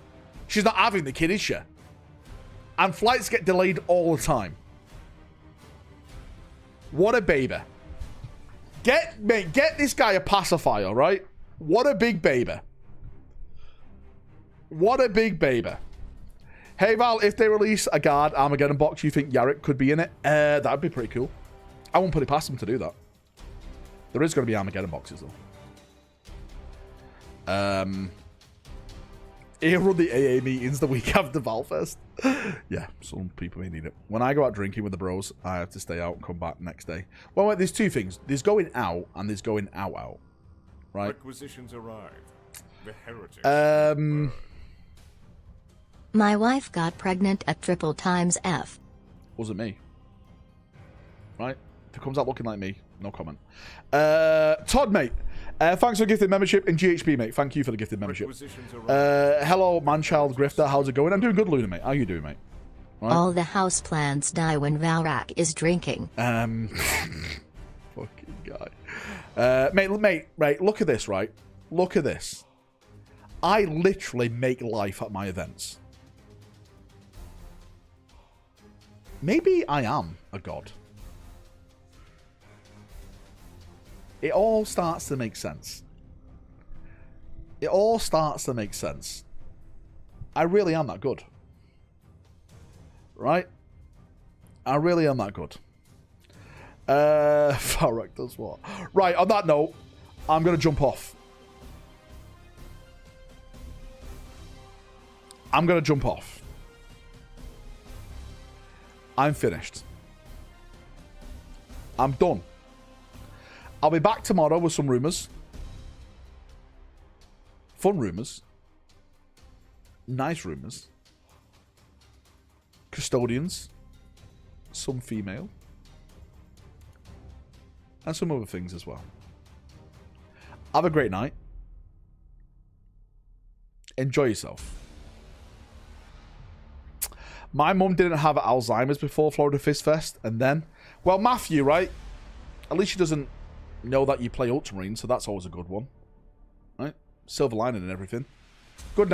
She's not having the kid, is she? And flights get delayed all the time. What a baby. Get this guy a pacifier, right? What a big baby. What a big baby. Hey Val, if they release a Guard Armageddon box, you think Yarrick could be in it? That'd be pretty cool. I won't put it past them to do that. There is going to be Armageddon boxes though. He'll run the AA meetings the week after Valfest. Yeah, some people may need it. When I go out drinking with the bros, I have to stay out and come back next day. Well, wait, there's two things. There's going out and there's going out. Right? Requisitions arrived. The heretics. My wife got pregnant at triple times F. Wasn't me. Right? If it comes out looking like me, no comment. Todd, mate. Thanks for the gifted membership in GHB, mate. Thank you for the gifted membership. Hello, manchild grifter. How's it going? I'm doing good, Luna, mate. How you doing, mate? Right? All the houseplants die when Valrak is drinking. Fucking guy. Mate, look at this, right? Look at this. I literally make life at my events. Maybe I am a god. It all starts to make sense. It all starts to make sense. I really am that good. Right? I really am that good. Valrak does what? Right, on that note, I'm going to jump off. I'm going to jump off. I'm finished. I'm done. I'll be back tomorrow with some rumours. Fun rumours. Nice rumours. Custodians. Some female. And some other things as well. Have a great night. Enjoy yourself. My mum didn't have Alzheimer's before Florida Fist Fest, and then... Well, Matthew, right? At least she doesn't know that you play Ultramarine, so that's always a good one. Right? Silver lining and everything. Good night.